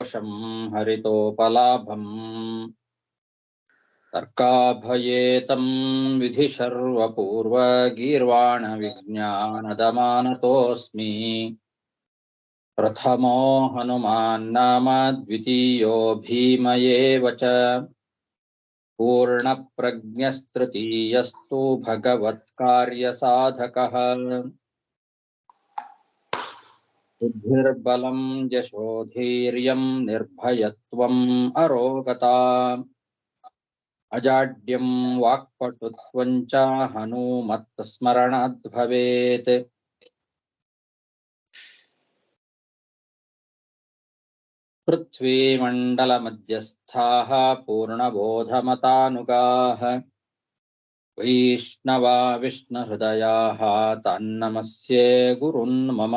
दोषं हरितोपलाभम् तर्काभयेतं विधिशर्वपूर्वगीर्वाणविज्ञानदमानतोऽस्मि प्रथमो हनुमान् नाम द्वितीयो भीम एव च पूर्णप्रज्ञस्तृतीयस्तु भगवत्कार्यसाधकः बुद्धिर्बलं यशोधैर्यं निर्भयत्वम् अरोगता अजाड्यं वाक्पटुत्वं च हनुमत्स्मरणात् भवेत् पृथ्वीमण्डलमध्यस्थाः पूर्णबोधमतानुगाः वैष्णवा विष्णुहृदयाः तान्नमस्ये गुरुन् मम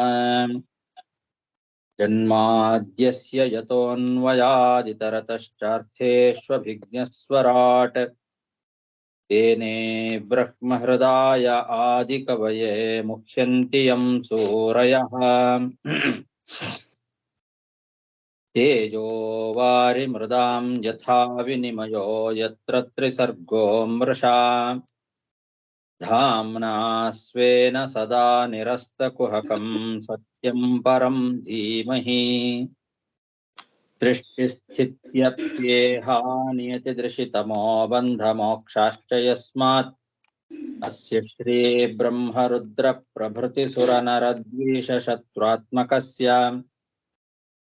जन्माद्यस्य यतोऽन्वयादितरतश्चार्थेष्वभिज्ञस्वराट् तेने ब्रह्महृदाय आदिकवये मुह्यन्ति यं सूरयः तेजो वारिमृदां यथा विनिमयो यत्र त्रिसर्गो मृषा धाम्ना स्वेन सदा निरस्तकुहकं सत्यं परं धीमहि सृष्टिस्थित्यप्येहानियतिदृशितमो बन्धमोक्षाश्च यस्मात् अस्य श्रीब्रह्मरुद्रप्रभृतिसुरनरद्वीषशत्रुत्मकस्य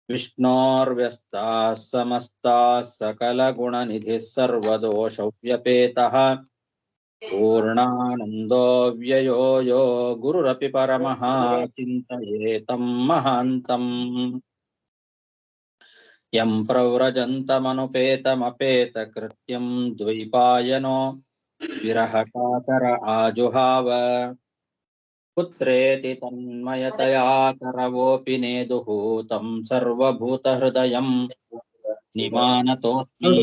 विष्णोर्व्यस्ताः समस्ताः सकलगुणनिधिः सर्वदोषव्यपेतः पूर्णानन्दो व्ययो यो गुरुरपि परमः चिन्तयेतं महान्तम् यं प्रव्रजन्तमनुपेतमपेतकृत्यं द्वैपायनो विरहकातर आजुहाव पुत्रेति तन्मयतया करवोऽपि नेदुः तं सर्वभूतहृदयं निमानतोऽस्मि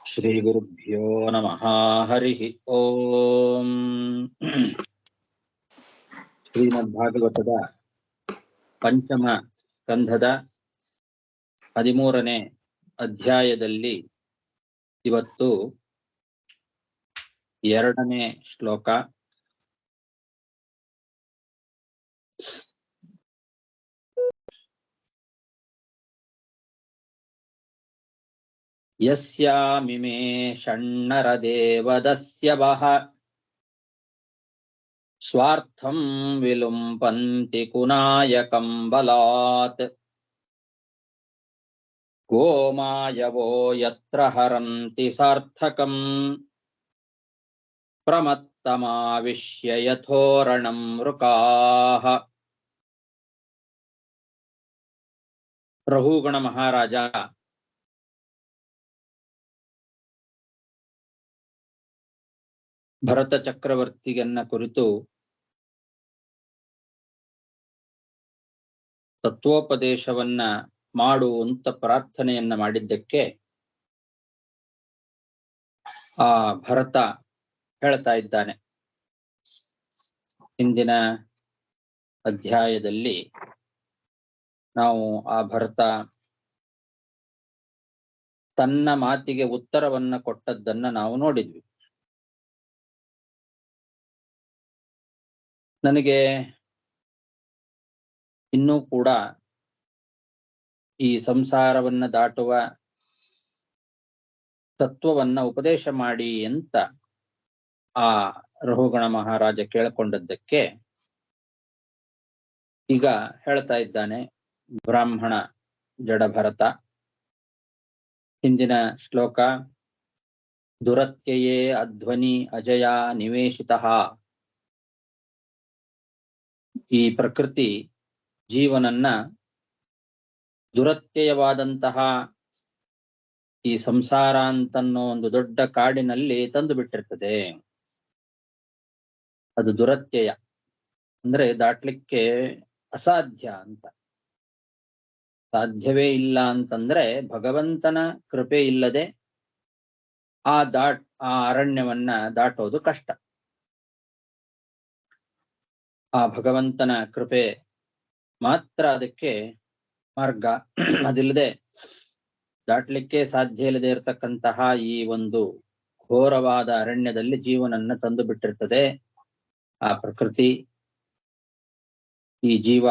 श्रीगुरुभ्यो नमः हरिः ओम् ಶ್ರೀಮದ್ಭಾಗವತದ ಪಂಚಮ ಸ್ಕಂಧದ 13ನೇ ಅಧ್ಯಾಯದಲ್ಲಿ ಇವತ್ತು 2ನೇ ಶ್ಲೋಕ. ಯಸ್ಯಾಮಿಮೇ ಷಣ್ಣರದೇವದಸ್ಯವಃ ಸ್ವಾರ್ಥಂ ವಿಲುಂಪಂತಿ ಕುನಾಯಕಂ ಬಲಾತ್ ಗೋಮಾಯವೋ ಯತ್ರ ಹರಂತಿ ಸಾರ್ಥಕಂ ಪ್ರಮತ್ತಮಾವಿಶ್ಯ ಯಥೋರಣಂ ವೃಕಾಃ. ರಘುಗಣ ಮಹಾರಾಜ ಭರತ ಚಕ್ರವರ್ತಿಯನ್ನ ಕುರಿತು ತತ್ವೋಪದೇಶವನ್ನ ಮಾಡುವಂತ ಪ್ರಾರ್ಥನೆಯನ್ನ ಮಾಡಿದ್ದಕ್ಕೆ ಆ ಭರತ ಹೇಳ್ತಾ ಇದ್ದಾನೆ. ಹಿಂದಿನ ಅಧ್ಯಾಯದಲ್ಲಿ ನಾವು ಆ ಭರತ ತನ್ನ ಮಾತಿಗೆ ಉತ್ತರವನ್ನ ಕೊಟ್ಟದ್ದನ್ನ ನಾವು ನೋಡಿದ್ವಿ. ನನಗೆ ಇನ್ನೂ ಕೂಡ ಈ ಸಂಸಾರವನ್ನ ದಾಟುವ ತತ್ವವನ್ನ ಉಪದೇಶ ಮಾಡಿ ಅಂತ ಆ ರಘುಗಣ ಮಹಾರಾಜ ಕೇಳಿಕೊಂಡದ್ದಕ್ಕೆ ಈಗ ಹೇಳ್ತಾ ಇದ್ದಾನೆ ಬ್ರಾಹ್ಮಣ ಜಡಭರತ. ಹಿಂದಿನ ಶ್ಲೋಕ ದುರತ್ಯಯೇ ಅಧ್ವನಿ ಅಜಯ ನಿವೇಶಿತಃ. ಈ ಪ್ರಕೃತಿ ಜೀವನನ್ನ ದುರತ್ಯಯವಾದಂತಹ ಈ ಸಂಸಾರ ಅಂತನ್ನೋ ಒಂದು ದೊಡ್ಡ ಕಾಡಿನಲ್ಲಿ ತಂದು ಬಿಟ್ಟಿರ್ತದೆ. ಅದು ದುರತ್ಯಯ ಅಂದ್ರೆ ದಾಟ್ಲಿಕ್ಕೆ ಅಸಾಧ್ಯ ಅಂತ. ಸಾಧ್ಯವೇ ಇಲ್ಲ ಅಂತಂದ್ರೆ ಭಗವಂತನ ಕೃಪೆ ಇಲ್ಲದೆ ಆ ಅರಣ್ಯವನ್ನ ದಾಟೋದು ಕಷ್ಟ. ಆ ಭಗವಂತನ ಕೃಪೆ ಮಾತ್ರ ಅದಕ್ಕೆ ಮಾರ್ಗ ಅದಿಲ್ಲದೆ ದಾಟ್ಲಿಕ್ಕೆ ಸಾಧ್ಯ ಇಲ್ಲದೆ ಇರತಕ್ಕಂತಹ ಈ ಒಂದು ಘೋರವಾದ ಅರಣ್ಯದಲ್ಲಿ ಜೀವನನ್ನ ತಂದು ಬಿಟ್ಟಿರ್ತದೆ ಆ ಪ್ರಕೃತಿ. ಈ ಜೀವ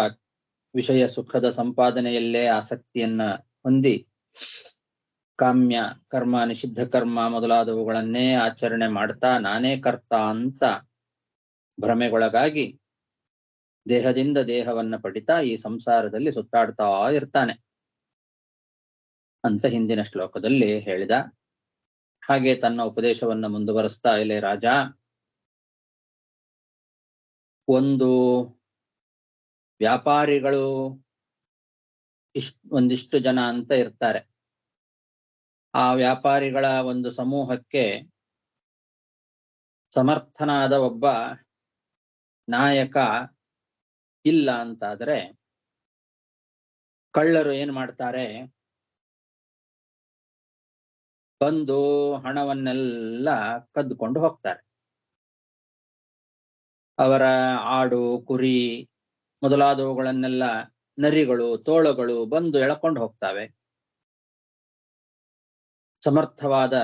ವಿಷಯ ಸುಖದ ಸಂಪಾದನೆಯಲ್ಲೇ ಆಸಕ್ತಿಯನ್ನ ಹೊಂದಿ ಕಾಮ್ಯ ಕರ್ಮ, ನಿಷಿದ್ಧ ಕರ್ಮ ಮೊದಲಾದವುಗಳನ್ನೇ ಆಚರಣೆ ಮಾಡ್ತಾ ನಾನೇ ಕರ್ತ ಅಂತ ಭ್ರಮೆಗೊಳಗಾಗಿ ದೇಹದಿಂದ ದೇಹವನ್ನ ಪಡಿತಾ ಈ ಸಂಸಾರದಲ್ಲಿ ಸುತ್ತಾಡ್ತಾ ಇರ್ತಾನೆ ಅಂತ ಹಿಂದಿನ ಶ್ಲೋಕದಲ್ಲಿ ಹೇಳಿದ. ಹಾಗೆ ತನ್ನ ಉಪದೇಶವನ್ನ ಮುಂದುವರಿಸ್ತಾ ಇಲ್ಲೇ ರಾಜ, ಒಂದು ವ್ಯಾಪಾರಿಗಳು ಒಂದಿಷ್ಟು ಜನ ಅಂತ ಇರ್ತಾರೆ. ಆ ವ್ಯಾಪಾರಿಗಳ ಒಂದು ಸಮೂಹಕ್ಕೆ ಸಮರ್ಥನಾದ ಒಬ್ಬ ನಾಯಕ ಇಲ್ಲ ಅಂತಾದ್ರೆ ಕಳ್ಳರು ಏನ್ ಮಾಡ್ತಾರೆ, ಬಂದು ಹಣವನ್ನೆಲ್ಲ ಕದ್ದುಕೊಂಡು ಹೋಗ್ತಾರೆ. ಅವರ ಆಡು, ಕುರಿ ಮೊದಲಾದವುಗಳನ್ನೆಲ್ಲ ನರಿಗಳು, ತೋಳಗಳು ಬಂದು ಎಳ್ಕೊಂಡು ಹೋಗ್ತವೆ. ಸಮರ್ಥವಾದ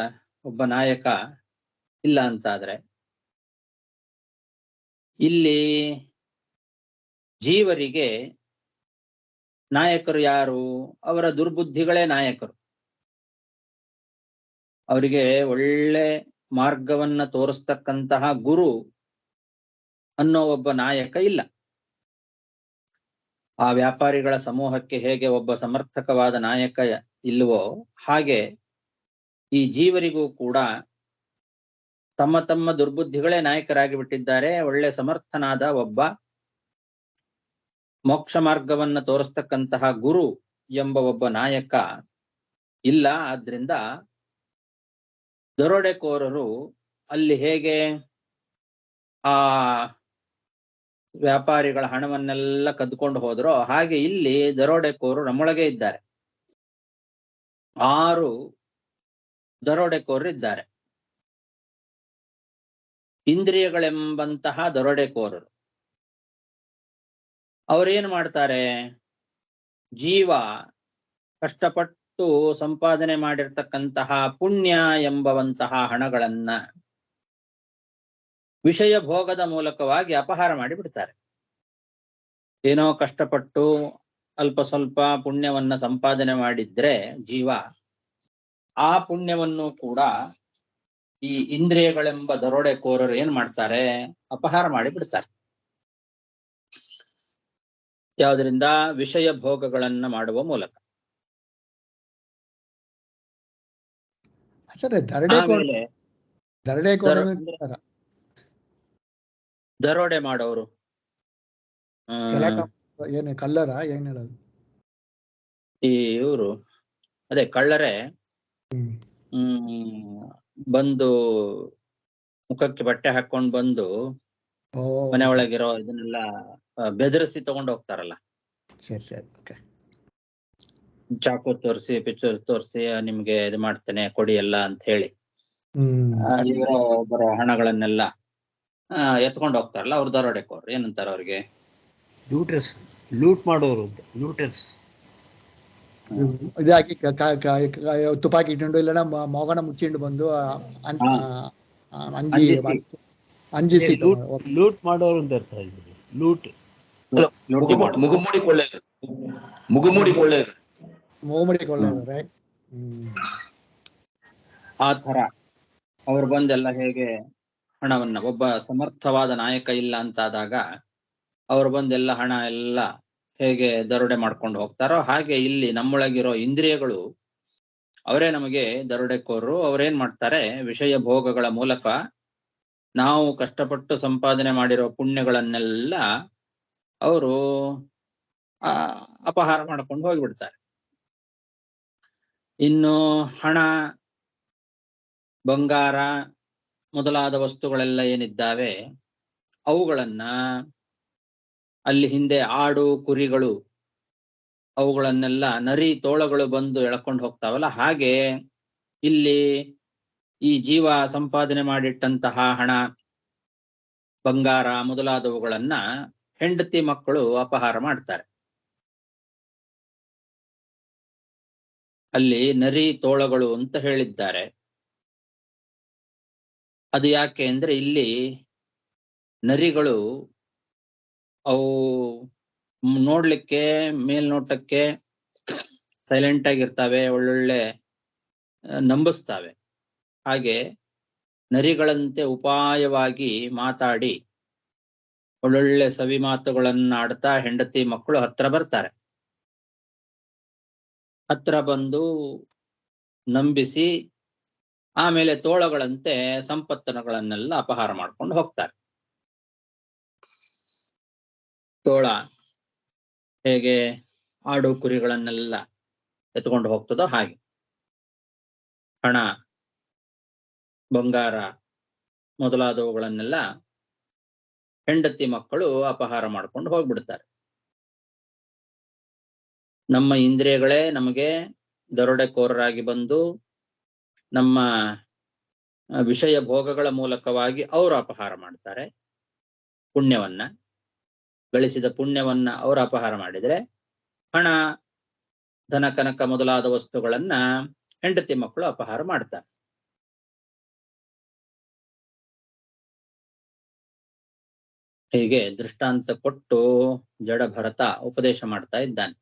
ಒಬ್ಬ ನಾಯಕ ಇಲ್ಲ ಅಂತಾದ್ರೆ ಇಲ್ಲಿ ಜೀವರಿಗೆ ನಾಯಕರು ಯಾರು? ಅವರ ದುರ್ಬುದ್ಧಿಗಳೇ ನಾಯಕರು. ಅವರಿಗೆ ಒಳ್ಳೆ ಮಾರ್ಗವನ್ನ ತೋರಿಸ್ತಕ್ಕಂತಹ ಗುರು ಅನ್ನೋ ಒಬ್ಬ ನಾಯಕ ಇಲ್ಲ. ಆ ವ್ಯಾಪಾರಿಗಳ ಸಮೂಹಕ್ಕೆ ಹೇಗೆ ಒಬ್ಬ ಸಮರ್ಥಕವಾದ ನಾಯಕ ಇಲ್ವೋ ಹಾಗೆ ಈ ಜೀವರಿಗೂ ಕೂಡ ತಮ್ಮ ತಮ್ಮ ದುರ್ಬುದ್ಧಿಗಳೇ ನಾಯಕರಾಗಿ ಬಿಟ್ಟಿದ್ದಾರೆ. ಒಳ್ಳೆ ಸಮರ್ಥನಾದ ಒಬ್ಬ ಮೋಕ್ಷ ಮಾರ್ಗವನ್ನ ತೋರಿಸ್ತಕ್ಕಂತಹ ಗುರು ಎಂಬ ಒಬ್ಬ ನಾಯಕ ಇಲ್ಲ. ಆದ್ರಿಂದ ದರೋಡೆಕೋರರು ಅಲ್ಲಿ ಹೇಗೆ ಆ ವ್ಯಾಪಾರಿಗಳ ಹಣವನ್ನೆಲ್ಲ ಕದ್ಕೊಂಡು ಹೋದ್ರೋ ಹಾಗೆ ಇಲ್ಲಿ ದರೋಡೆಕೋರರು ನಮ್ಮೊಳಗೆ ಇದ್ದಾರೆ. 6 ದರೋಡೆಕೋರರು ಇದ್ದಾರೆ. ಇಂದ್ರಿಯಗಳೆಂಬಂತಹ ದರೋಡೆಕೋರರು. ಅವರೇನ್ ಮಾಡ್ತಾರೆ, ಜೀವ ಕಷ್ಟಪಟ್ಟು ಸಂಪಾದನೆ ಮಾಡಿರ್ತಕ್ಕಂತಹ ಪುಣ್ಯ ಎಂಬವಂತಹ ಹಣಗಳನ್ನ ವಿಷಯ ಭೋಗದ ಮೂಲಕವಾಗಿ ಅಪಹಾರ ಮಾಡಿಬಿಡ್ತಾರೆ. ಏನೋ ಕಷ್ಟಪಟ್ಟು ಅಲ್ಪ ಸ್ವಲ್ಪ ಪುಣ್ಯವನ್ನ ಸಂಪಾದನೆ ಮಾಡಿದ್ರೆ ಜೀವ ಆ ಪುಣ್ಯವನ್ನು ಕೂಡ ಈ ಇಂದ್ರಿಯಗಳೆಂಬ ದರೋಡೆಕೋರರು ಏನ್ ಮಾಡ್ತಾರೆ, ಅಪಹಾರ ಮಾಡಿ ಬಿಡ್ತಾರೆ. ಯಾವುದರಿಂದ? ವಿಷಯ ಭೋಗಗಳನ್ನ ಮಾಡುವ ಮೂಲಕ. ದರೋಡೆ ಮಾಡೋರು ಏನು ಕಳ್ಳರ ಏನ್ ಹೇಳೋದು? ಈ ಇವರು ಅದೇ ಕಳ್ಳರೇ ಬಂದು ಮುಖಕ್ಕೆ ಬಟ್ಟೆ ಹಾಕೊಂಡ್ ಬಂದು ಮನೆ ಒಳಗಿರೋ ಇದನ್ನೆಲ್ಲ ಬೆದರಿಸಿ ತಗೊಂಡು ಹೋಗ್ತಾರಲ್ಲ. ಚಾಕು ತೋರಿಸಿ, ಪಿಕ್ಚರ್ ತೋರಿಸಿ ನಿಮ್ಗೆ ಇದು ಮಾಡ್ತೇನೆ ಕೊಡಿ ಎಲ್ಲ ಅಂತ ಹೇಳಿ ಬರೋ ಹಣಗಳನ್ನೆಲ್ಲ ಎತ್ಕೊಂಡು ಹೋಗ್ತಾರಲ್ಲ, ಅವ್ರು ದರೋಡೆಕೋರು. ಏನಂತಾರ ಅವ್ರಿಗೆ? ಲೂಟರ್ಸ್, ಲೂಟ್ ಮಾಡೋರು, ಲೂಟರ್ಸ್. ಇದಾಕಿ ತುಪಾಕಿ ಇಟ್ಟು ಇಲ್ಲ ಮೊಗನ ಮುಚ್ಚಿಂಡು ಬಂದು ಅಂಜಿಸಿ ಲೂಟ್ ಮಾಡೋರು ಅಂತ ಅರ್ಥ. ಲೂಟ್ ಮುಗುಮುಡಿಕೊಳ್ಳೋರು. ಆ ತರ ಅವ್ರು ಬಂದೆಲ್ಲ ಹೇಗೆ ಹಣವನ್ನ, ಒಬ್ಬ ಸಮರ್ಥವಾದ ನಾಯಕ ಇಲ್ಲ ಅಂತಾದಾಗ ಅವ್ರು ಬಂದೆಲ್ಲ ಹಣ ಎಲ್ಲ ಹೇಗೆ ದರೋಡೆ ಮಾಡ್ಕೊಂಡು ಹೋಗ್ತಾರೋ ಹಾಗೆ ಇಲ್ಲಿ ನಮ್ಮೊಳಗಿರೋ ಇಂದ್ರಿಯಗಳು ಅವರೇ ನಮಗೆ ದರೋಡೆಕೋರರು. ಅವ್ರೇನ್ ಮಾಡ್ತಾರೆ, ವಿಷಯ ಭೋಗಗಳ ಮೂಲಕ ನಾವು ಕಷ್ಟಪಟ್ಟು ಸಂಪಾದನೆ ಮಾಡಿರೋ ಪುಣ್ಯಗಳನ್ನೆಲ್ಲ ಅವರು ಅಪಹಾರ ಮಾಡ್ಕೊಂಡು ಹೋಗಿಬಿಡ್ತಾರೆ. ಇನ್ನು ಹಣ, ಬಂಗಾರ ಮೊದಲಾದ ವಸ್ತುಗಳೆಲ್ಲ ಏನಿದ್ದಾವೆ ಅವುಗಳನ್ನ ಅಲ್ಲಿ ಹಿಂದೆ ಆಡು, ಕುರಿಗಳು ಅವುಗಳನ್ನೆಲ್ಲ ನರಿ, ತೋಳಗಳು ಬಂದು ಎಳ್ಕೊಂಡು ಹೋಗ್ತಾವಲ್ಲ, ಹಾಗೆ ಇಲ್ಲಿ ಈ ಜೀವ ಸಂಪಾದನೆ ಮಾಡಿಟ್ಟಂತಹ ಹಣ, ಬಂಗಾರ ಮೊದಲಾದವುಗಳನ್ನ ಹೆಂಡತಿ ಮಕ್ಕಳು ಅಪಹಾರ ಮಾಡ್ತಾರೆ. ಅಲ್ಲಿ ನರಿ ತೋಳಗಳು ಅಂತ ಹೇಳಿದ್ದಾರೆ. ಅದು ಯಾಕೆ ಅಂದ್ರೆ ಇಲ್ಲಿ ನರಿಗಳು ಅವು ನೋಡ್ಲಿಕ್ಕೆ ಮೇಲ್ನೋಟಕ್ಕೆ ಸೈಲೆಂಟ್ ಆಗಿರ್ತಾವೆ, ಒಳ್ಳೊಳ್ಳೆ ನಂಬಿಸ್ತಾವೆ. ಹಾಗೆ ನರಿಗಳಂತೆ ಉಪಾಯವಾಗಿ ಮಾತಾಡಿ ಒಳ್ಳೊಳ್ಳೆ ಸವಿ ಮಾತುಗಳನ್ನ ಆಡ್ತಾ ಹೆಂಡತಿ ಮಕ್ಕಳು ಹತ್ರ ಬರ್ತಾರೆ. ಹತ್ರ ಬಂದು ನಂಬಿಸಿ ಆಮೇಲೆ ತೋಳಗಳಂತೆ ಸಂಪತ್ತನಗಳನ್ನೆಲ್ಲ ಅಪಹಾರ ಮಾಡ್ಕೊಂಡು ಹೋಗ್ತಾರೆ. ತೋಳ ಹೇಗೆ ಆಡು ಕುರಿಗಳನ್ನೆಲ್ಲ ಎತ್ಕೊಂಡು ಹೋಗ್ತದೋ ಹಾಗೆ ಹಣ, ಬಂಗಾರ ಮೊದಲಾದವುಗಳನ್ನೆಲ್ಲ ಹೆಂಡತಿ ಮಕ್ಕಳು ಅಪಹಾರ ಮಾಡ್ಕೊಂಡು ಹೋಗ್ಬಿಡ್ತಾರೆ. ನಮ್ಮ ಇಂದ್ರಿಯಗಳೇ ನಮಗೆ ದರೋಡೆಕೋರರಾಗಿ ಬಂದು ನಮ್ಮ ವಿಷಯ ಭೋಗಗಳ ಮೂಲಕವಾಗಿ ಅವರು ಅಪಹಾರ ಮಾಡ್ತಾರೆ. ಪುಣ್ಯವನ್ನ ಗಳಿಸಿದ ಪುಣ್ಯವನ್ನ ಅವರು ಅಪಹಾರ ಮಾಡಿದ್ರೆ ಹಣ, ಧನ ಕನಕ ಮೊದಲಾದ ವಸ್ತುಗಳನ್ನ ಹೆಂಡತಿ ಮಕ್ಕಳು ಅಪಹಾರ ಮಾಡ್ತಾರೆ. ಹೀಗೆ ದೃಷ್ಟಾಂತ ಕೊಟ್ಟು ಜಡ ಭರತ ಉಪದೇಶ ಮಾಡ್ತಾ ಇದ್ದಾನೆ.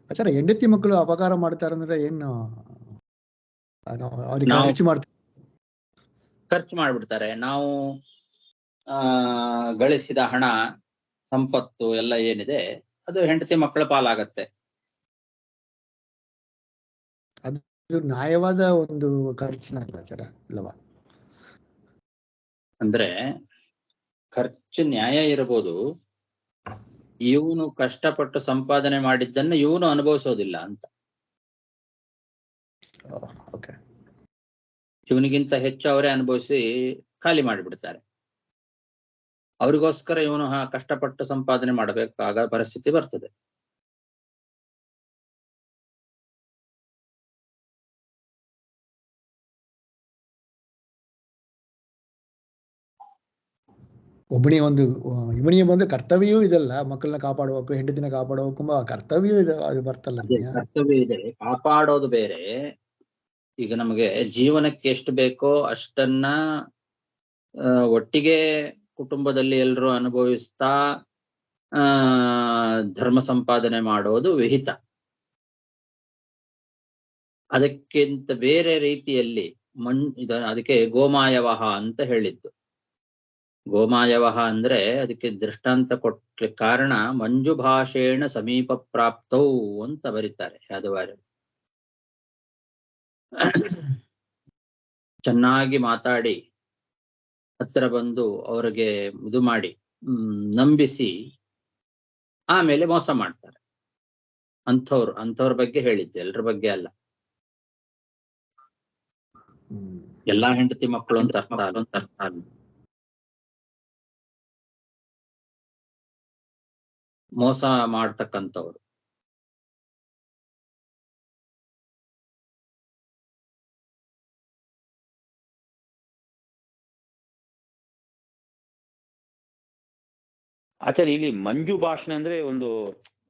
ಆಚಾರ ಹೆಂಡತಿ ಮಕ್ಕಳು ಅಪಕಾರ ಮಾಡ್ತಾರೆ ಅಂದ್ರೆ ಏನು ಅವ್ರಿಗೆ ನಾವು ಖರ್ಚು ಮಾಡ್ತಾರೆ, ಖರ್ಚು ಮಾಡ್ಬಿಡ್ತಾರೆ. ನಾವು ಗಳಿಸಿದ ಹಣ, ಸಂಪತ್ತು ಎಲ್ಲ ಏನಿದೆ ಅದು ಹೆಂಡತಿ ಮಕ್ಕಳ ಪಾಲಾಗತ್ತೆ. ಅದು ನ್ಯಾಯವಾದ ಒಂದು ಖರ್ಚಿನ ಆಚಾರ ಇಲ್ಲವಾ? ಅಂದ್ರೆ ಖರ್ಚು ನ್ಯಾಯ ಇರಬಹುದು, ಇವನು ಕಷ್ಟಪಟ್ಟು ಸಂಪಾದನೆ ಮಾಡಿದ್ದನ್ನು ಇವನು ಅನುಭವಿಸೋದಿಲ್ಲ ಅಂತ. ಓಕೆ, ಇವನಿಗಿಂತ ಹೆಚ್ಚು ಅವರೇ ಅನುಭವಿಸಿ ಖಾಲಿ ಮಾಡಿಬಿಡ್ತಾರೆ. ಅವ್ರಿಗೋಸ್ಕರ ಇವನು ಕಷ್ಟಪಟ್ಟು ಸಂಪಾದನೆ ಮಾಡಬೇಕಾಗ ಪರಿಸ್ಥಿತಿ ಬರ್ತದೆ. ಇವನಿಗೆ ಬಂದು ಕರ್ತವ್ಯವೂ ಇದೆಲ್ಲ, ಮಕ್ಕಳನ್ನ ಕಾಪಾಡಬೇಕು, ಹೆಂಡತಿನ ಕಾಪಾಡಬೇಕು ಎಂಬ ಕರ್ತವ್ಯವೂ ಇದೆ, ಅದು ಬರ್ತಲ್ಲ ನಿಮಗೆ. ಕರ್ತವ್ಯ ಇದೆ, ಕಾಪಾಡೋದು ಬೇರೆ. ಈಗ ನಮಗೆ ಜೀವನಕ್ಕೆ ಎಷ್ಟು ಬೇಕೋ ಅಷ್ಟನ್ನ ಒಟ್ಟಿಗೆ ಕುಟುಂಬದಲ್ಲಿ ಎಲ್ಲರೂ ಅನುಭವಿಸ್ತಾ ಧರ್ಮ ಸಂಪಾದನೆ ಮಾಡೋದು ವಿಹಿತ. ಅದಕ್ಕಿಂತ ಬೇರೆ ರೀತಿಯಲ್ಲಿ ಅದಕ್ಕೆ ಗೋಮಾಯವಹ ಅಂತ ಹೇಳಿದ್ದು. ಗೋಮಾಯವಹ ಅಂದ್ರೆ ಅದಕ್ಕೆ ದೃಷ್ಟಾಂತ ಕೊಟ್ಟ ಕಾರಣ ಮಂಜು ಭಾಷೇಣ ಸಮೀಪ ಪ್ರಾಪ್ತೌ ಅಂತ ಬರೀತಾರೆ ಯಾದವಾರ್ಯ. ಚೆನ್ನಾಗಿ ಮಾತಾಡಿ ಹತ್ರ ಬಂದು ಅವರಿಗೆ ಇದು ಮಾಡಿ ನಂಬಿಸಿ ಆಮೇಲೆ ಮೋಸ ಮಾಡ್ತಾರೆ. ಅಂಥವ್ರ ಬಗ್ಗೆ ಹೇಳಿದ್ದು, ಎಲ್ರ ಬಗ್ಗೆ ಅಲ್ಲ. ಎಲ್ಲಾ ಹೆಂಡತಿ ಮಕ್ಕಳು ಅಂತ ಅರ್ಥ ಅಲ್ಲ. ಮೋಸ ಮಾಡ್ತಕ್ಕಂಥವ್ರು. ಆಚಾರ್ಯ, ಇಲ್ಲಿ ಮಂಜು ಭಾಷಣ ಅಂದ್ರೆ ಒಂದು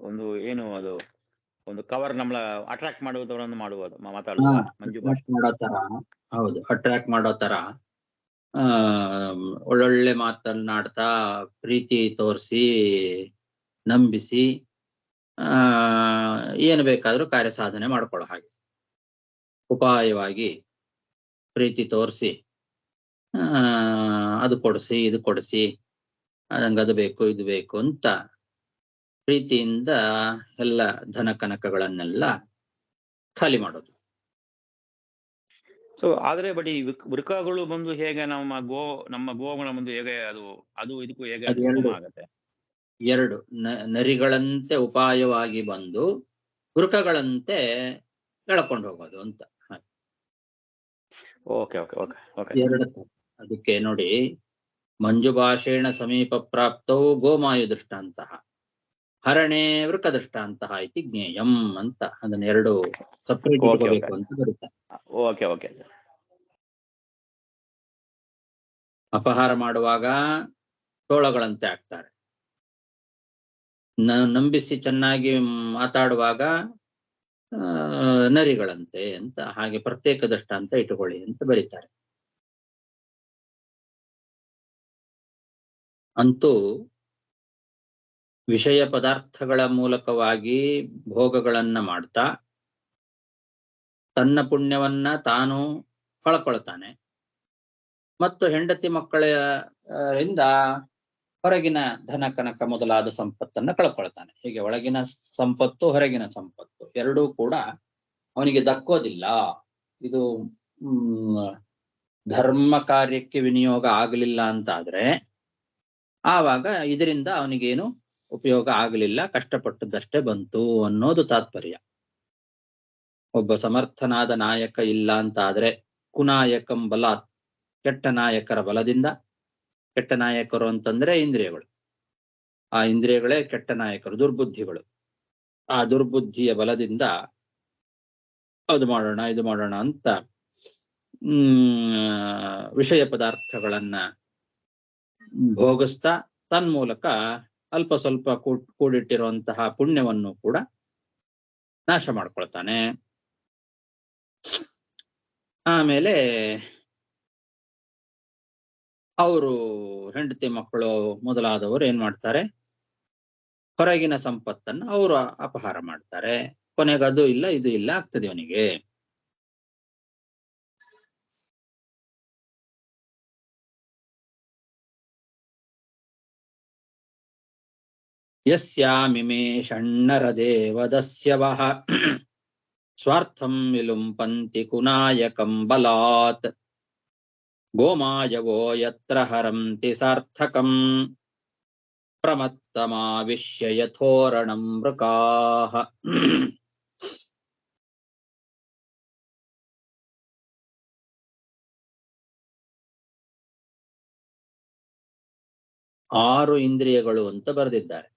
ಒಂದು ಏನು ಅದು ಒಂದು ಕವರ್ ನಮ್ಮಳ ಅಟ್ರಾಕ್ಟ್ ಮಾಡುವುದನ್ನು ಮಾಡುವುದು ಮಾತಾಡುವ ಮಂಜು ಭಾಷಣ ಮಾಡೋ ತರ. ಹೌದು, ಅಟ್ರಾಕ್ಟ್ ಮಾಡೋ ತರ ಒಳ್ಳೊಳ್ಳೆ ಮಾತನ್ನಾಡ್ತಾ ಪ್ರೀತಿ ತೋರಿಸಿ ನಂಬಿಸಿ ಏನು ಬೇಕಾದ್ರೂ ಕಾರ್ಯ ಸಾಧನೆ ಮಾಡ್ಕೊಳ್ಳೋ ಹಾಗೆ ಉಪಾಯವಾಗಿ ಪ್ರೀತಿ ತೋರಿಸಿ ಅದು ಕೊಡಿಸಿ ಇದು ಕೊಡಿಸಿ ಅದಂಗ ಅದು ಬೇಕು ಇದು ಬೇಕು ಅಂತ ಪ್ರೀತಿಯಿಂದ ಎಲ್ಲ ಧನ ಕನಕಗಳನ್ನೆಲ್ಲ ಖಾಲಿ ಮಾಡೋದು. ಸೊ ಆದ್ರೆ ಬಟ್ ಈ ವೃಕಗಳು ಬಂದು ಹೇಗೆ ನಮ್ಮ ಗೋಗಳ ಬಂದು ಹೇಗೆ ಅದು ಇದಕ್ಕೂ ಹೇಗೆ ಆಗತ್ತೆ? ಎರಡು ನರಿಗಳಂತೆ ಉಪಾಯವಾಗಿ ಬಂದು ವೃಕಗಳಂತೆ ಎಳ್ಕೊಂಡು ಹೋಗೋದು ಅಂತ. Okay okay okay okay. ಅದಕ್ಕೆ ನೋಡಿ, ಮಂಜು ಭಾಷೇಣ ಸಮೀಪ ಪ್ರಾಪ್ತೌ ಗೋಮಾಯು ದೃಷ್ಟಾಂತಹ ಹರಣೆ ವೃಕ ದೃಷ್ಟಾಂತಹ ಇತಿ ಜ್ಞೇಯಂ ಅಂತ ಅದನ್ನ ಎರಡು ಸಪ್ರೇಟ್ ಇಟ್ಕೋಬೇಕು ಅಂತ ಬರುತ್ತೆ. Okay okay. ಅಪಹಾರ ಮಾಡುವಾಗ ತೋಳಗಳಂತೆ ಆಗ್ತಾರೆ, ನಂಬಿಸಿ ಚೆನ್ನಾಗಿ ಮಾತಾಡುವಾಗ ನರಿಗಳಂತೆ ಅಂತ, ಹಾಗೆ ಪ್ರತ್ಯೇಕ ದೃಷ್ಟಾಂತ ಇಟ್ಟುಕೊಳ್ಳಿ ಅಂತ ಬರೀತಾರೆ. ಅಂತೂ ವಿಷಯ ಪದಾರ್ಥಗಳ ಮೂಲಕವಾಗಿ ಭೋಗಗಳನ್ನ ಮಾಡ್ತಾ ತನ್ನ ಪುಣ್ಯವನ್ನ ತಾನು ಕಳ್ಕೊಳ್ತಾನೆ, ಮತ್ತು ಹೆಂಡತಿ ಮಕ್ಕಳಿಂದ ಹೊರಗಿನ ಧನ ಕನಕ ಮೊದಲಾದ ಸಂಪತ್ತನ್ನ ಕಳ್ಕೊಳ್ತಾನೆ. ಹೀಗೆ ಒಳಗಿನ ಸಂಪತ್ತು ಹೊರಗಿನ ಸಂಪತ್ತು ಎರಡೂ ಕೂಡ ಅವನಿಗೆ ದಕ್ಕೋದಿಲ್ಲ. ಇದು ಧರ್ಮ ಕಾರ್ಯಕ್ಕೆ ವಿನಿಯೋಗ ಆಗಲಿಲ್ಲ ಅಂತಾದ್ರೆ ಆವಾಗ ಇದರಿಂದ ಅವನಿಗೇನು ಉಪಯೋಗ ಆಗಲಿಲ್ಲ, ಕಷ್ಟಪಟ್ಟದ್ದಷ್ಟೇ ಬಂತು ಅನ್ನೋದು ತಾತ್ಪರ್ಯ. ಒಬ್ಬ ಸಮರ್ಥನಾದ ನಾಯಕ ಇಲ್ಲ ಅಂತಾದ್ರೆ ಕುನಾಯಕಂ ಬಲಾತ್, ಕೆಟ್ಟ ನಾಯಕರ ಬಲದಿಂದ, ಕೆಟ್ಟ ನಾಯಕರು ಅಂತಂದ್ರೆ ಇಂದ್ರಿಯಗಳು, ಆ ಇಂದ್ರಿಯಗಳೇ ಕೆಟ್ಟ ನಾಯಕರು, ದುರ್ಬುದ್ಧಿಗಳು. ಆ ದುರ್ಬುದ್ಧಿಯ ಬಲದಿಂದ ಅದು ಮಾಡೋಣ ಇದು ಮಾಡೋಣ ಅಂತ ವಿಷಯ ಪದಾರ್ಥಗಳನ್ನ ಭೋಗಿಸ್ತಾ ತನ್ಮೂಲಕ ಅಲ್ಪ ಸ್ವಲ್ಪ ಕೂಡಿಟ್ಟಿರುವಂತಹ ಪುಣ್ಯವನ್ನು ಕೂಡ ನಾಶ ಮಾಡ್ಕೊಳ್ತಾನೆ. ಆಮೇಲೆ ಅವರು ಹೆಂಡತಿ ಮಕ್ಕಳು ಮೊದಲಾದವರು ಏನ್ ಮಾಡ್ತಾರೆ, ಹೊರಗಿನ ಸಂಪತ್ತನ್ನು ಅವರು ಅಪಹಾರ ಮಾಡ್ತಾರೆ. ಕೊನೆಗೆ ಅದು ಇಲ್ಲ ಇದು ಇಲ್ಲ ಆಗ್ತದೆ ಅವನಿಗೆ. ಯಸ್ಯಾಮಿಮೇ ಷಣ್ಣರದೇವದಸ್ಯವಃ ಸ್ವಾರ್ಥಂ ವಿಲುಂಪಂತಿ ಕುನಾಯಕಂ ಬಲಾತ್ ಗೋಮಾಯವೋ ಯತ್ರ ಹರಂತಿ ಸಾರ್ಥಕಂ ಪ್ರಮತ್ತಮಾವಿಶ್ಯ ಯಥೋರಣಂ ಮೃಕಾಃ. ಆರು ಇಂದ್ರಿಯಗಳು ಅಂತ ಬರೆದಿದ್ದಾರೆ.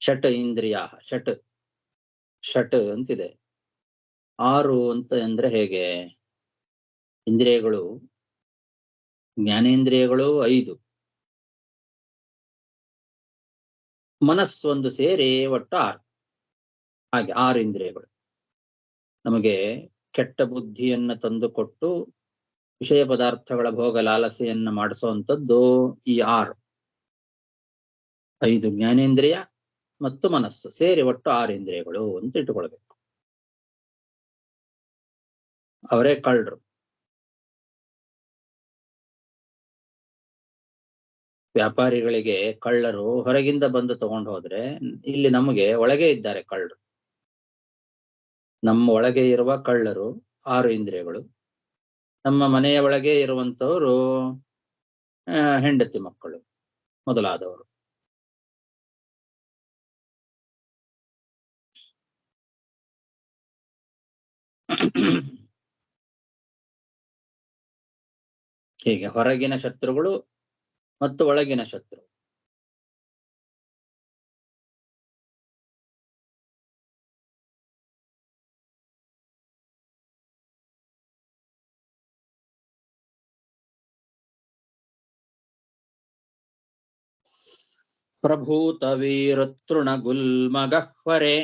ಷಟ್ ಇಂದ್ರಿಯ, ಷಟ್ ಷಟ್ ಅಂತಿದೆ. ಆರು ಅಂತ ಅಂದ್ರೆ ಹೇಗೆ? ಇಂದ್ರಿಯಗಳು, ಜ್ಞಾನೇಂದ್ರಿಯಗಳು 5, ಮನಸ್ಸೊಂದು ಸೇರಿ ಒಟ್ಟು 6. ಹಾಗೆ 6 ಇಂದ್ರಿಯಗಳು ನಮಗೆ ಕೆಟ್ಟ ಬುದ್ಧಿಯನ್ನ ತಂದುಕೊಟ್ಟು ವಿಷಯ ಪದಾರ್ಥಗಳ ಭೋಗ ಲಾಲಸೆಯನ್ನ ಮಾಡಿಸುವಂಥದ್ದು ಈ 6. 5 ಜ್ಞಾನೇಂದ್ರಿಯ ಮತ್ತು ಮನಸ್ಸು ಸೇರಿ ಒಟ್ಟು 6 ಇಂದ್ರಿಯಗಳು ಅಂತ ಇಟ್ಟುಕೊಳ್ಬೇಕು. ಅವರೇ ಕಳ್ಳರು. ವ್ಯಾಪಾರಿಗಳಿಗೆ ಕಳ್ಳರು ಹೊರಗಿಂದ ಬಂದು ತಗೊಂಡು ಹೋದ್ರೆ, ಇಲ್ಲಿ ನಮಗೆ ಒಳಗೆ ಇದ್ದಾರೆ ಕಳ್ಳರು. ನಮ್ಮ ಒಳಗೆ ಇರುವ ಕಳ್ಳರು 6 ಇಂದ್ರಿಯಗಳು. ನಮ್ಮ ಮನೆಯ ಒಳಗೆ ಇರುವಂತವರು ಹೆಂಡತಿ ಮಕ್ಕಳು ಮೊದಲಾದವರು. ಹೀಗೆ ಹೊರಗಿನ ಶತ್ರುಗಳು ಮತ್ತು ಒಳಗಿನ ಶತ್ರು. ಪ್ರಭೂತ ವೀರತೃಣಗುಲ್ಮಗಹ್ವರೆ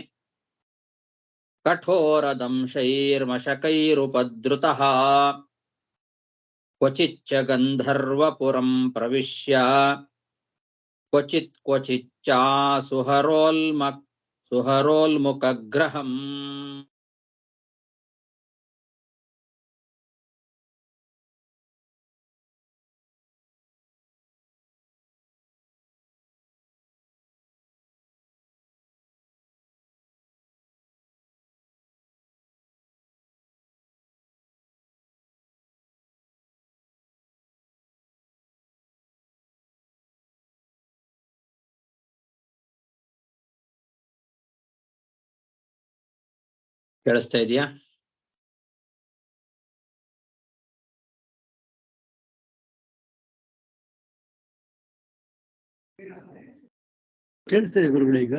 ಕಠೋರದಂಶೈರ್ಮಶಕೈರುಪದ್ರುತಃ ಕ್ವಚಿಚ್ಚ ಗಂಧರ್ವಪುರಂ ಪ್ರವಿಶ್ಯ ಕ್ವಚಿಚ್ಚಾ ಸುಹರೋಲ್ಮುಖಗ್ರಹಂ. ಕೇಳಿಸ್ತಾ ಇದೆಯಾ? ಕೇಳಿಸ್ತದೆ ಗುರುಗಳೇ ಈಗ.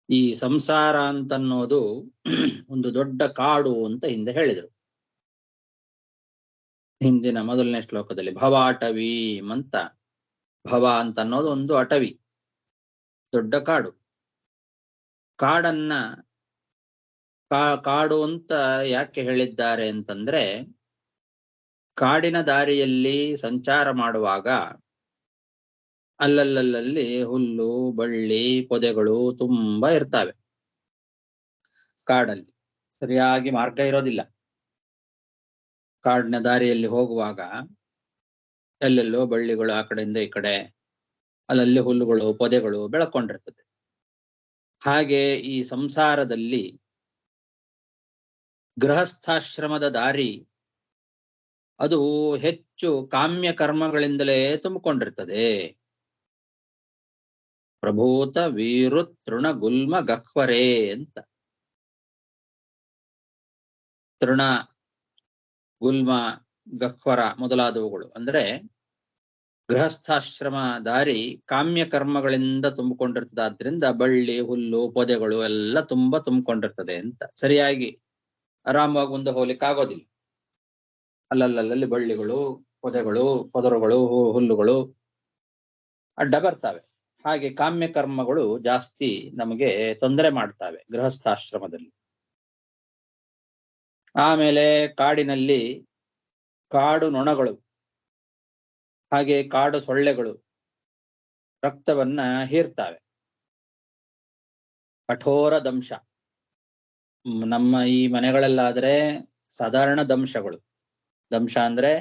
ಈ ಸಂಸಾರ ಅಂತನ್ನೋದು ಒಂದು ದೊಡ್ಡ ಕಾಡು ಅಂತ ಹಿಂದೆ ಹೇಳಿದರು. ಹಿಂದಿನ ಮೊದಲನೇ ಶ್ಲೋಕದಲ್ಲಿ ಭವಾಟವೀಂ ಅಂತ ಭವ ಅಂತ ಅನ್ನೋದು ಒಂದು ಅಟವಿ, ದೊಡ್ಡ ಕಾಡು. ಕಾಡನ್ನ ಕಾಡು ಅಂತ ಯಾಕೆ ಹೇಳಿದ್ದಾರೆ ಅಂತಂದ್ರೆ, ಕಾಡಿನ ದಾರಿಯಲ್ಲಿ ಸಂಚಾರ ಮಾಡುವಾಗ ಅಲ್ಲಲ್ಲಲ್ಲಿ ಹುಲ್ಲು ಬಳ್ಳಿ ಪೊದೆಗಳು ತುಂಬಾ ಇರ್ತವೆ. ಕಾಡಲ್ಲಿ ಸರಿಯಾಗಿ ಮಾರ್ಗ ಇರೋದಿಲ್ಲ. ಕಾಡಿನ ದಾರಿಯಲ್ಲಿ ಹೋಗುವಾಗ ಎಲ್ಲೆಲ್ಲೋ ಬಳ್ಳಿಗಳು ಆ ಕಡೆಯಿಂದ ಈ ಕಡೆ, ಅಲ್ಲಲ್ಲಿ ಹುಲ್ಲುಗಳು ಪೊದೆಗಳು ಬೆಳಕೊಂಡಿರ್ತದೆ. ಹಾಗೆ ಈ ಸಂಸಾರದಲ್ಲಿ ಗೃಹಸ್ಥಾಶ್ರಮದ ದಾರಿ ಅದು ಹೆಚ್ಚು ಕಾಮ್ಯ ಕರ್ಮಗಳಿಂದಲೇ ತುಂಬಿಕೊಂಡಿರ್ತದೆ. ಪ್ರಭೂತ ವೀರು ತೃಣ ಗುಲ್ಮ ಗಹ್ವರೇ ಅಂತ. ತೃಣ ಗುಲ್ಮ ಗಹ್ವರ ಮೊದಲಾದವುಗಳು ಅಂದ್ರೆ ಗೃಹಸ್ಥಾಶ್ರಮ ದಾರಿ ಕಾಮ್ಯ ಕರ್ಮಗಳಿಂದ ತುಂಬಿಕೊಂಡಿರ್ತದೆ. ಆದ್ರಿಂದ ಬಳ್ಳಿ ಹುಲ್ಲು ಪೊದೆಗಳು ಎಲ್ಲ ತುಂಬಾ ತುಂಬಿಕೊಂಡಿರ್ತದೆ ಅಂತ. ಸರಿಯಾಗಿ ಆರಾಮವಾಗಿ ಮುಂದೆ ಹೋಗ್ಲಿಕ್ಕೆ ಆಗೋದಿಲ್ಲ. ಅಲ್ಲಲ್ಲಲ್ಲಿ ಬಳ್ಳಿಗಳು ಪೊದೆಗಳು ಪೊದರುಗಳು ಹುಲ್ಲುಗಳು ಅಡ್ಡ ಬರ್ತವೆ. ಹಾಗೆ ಕಾಮ್ಯ ಕರ್ಮಗಳು ಜಾಸ್ತಿ ನಮಗೆ ತೊಂದರೆ ಮಾಡ್ತವೆ ಗೃಹಸ್ಥಾಶ್ರಮದಲ್ಲಿ. ಆಮೇಲೆ ಕಾಡಿನಲ್ಲಿ ಕಾಡು ನೊಣಗಳು ಹಾಗೆ ಕಾಡು ಸೊಳ್ಳೆಗಳು ರಕ್ತವನ್ನ ಹೀರ್ತಾವೆ. ಕಠೋರ ದಂಶ. ನಮ್ಮ ಈ ಮನೆಗಳಲ್ಲಾದ್ರೆ ಸಾಧಾರಣ ದಂಶಗಳು, ದಂಶ ಅಂದ್ರೆ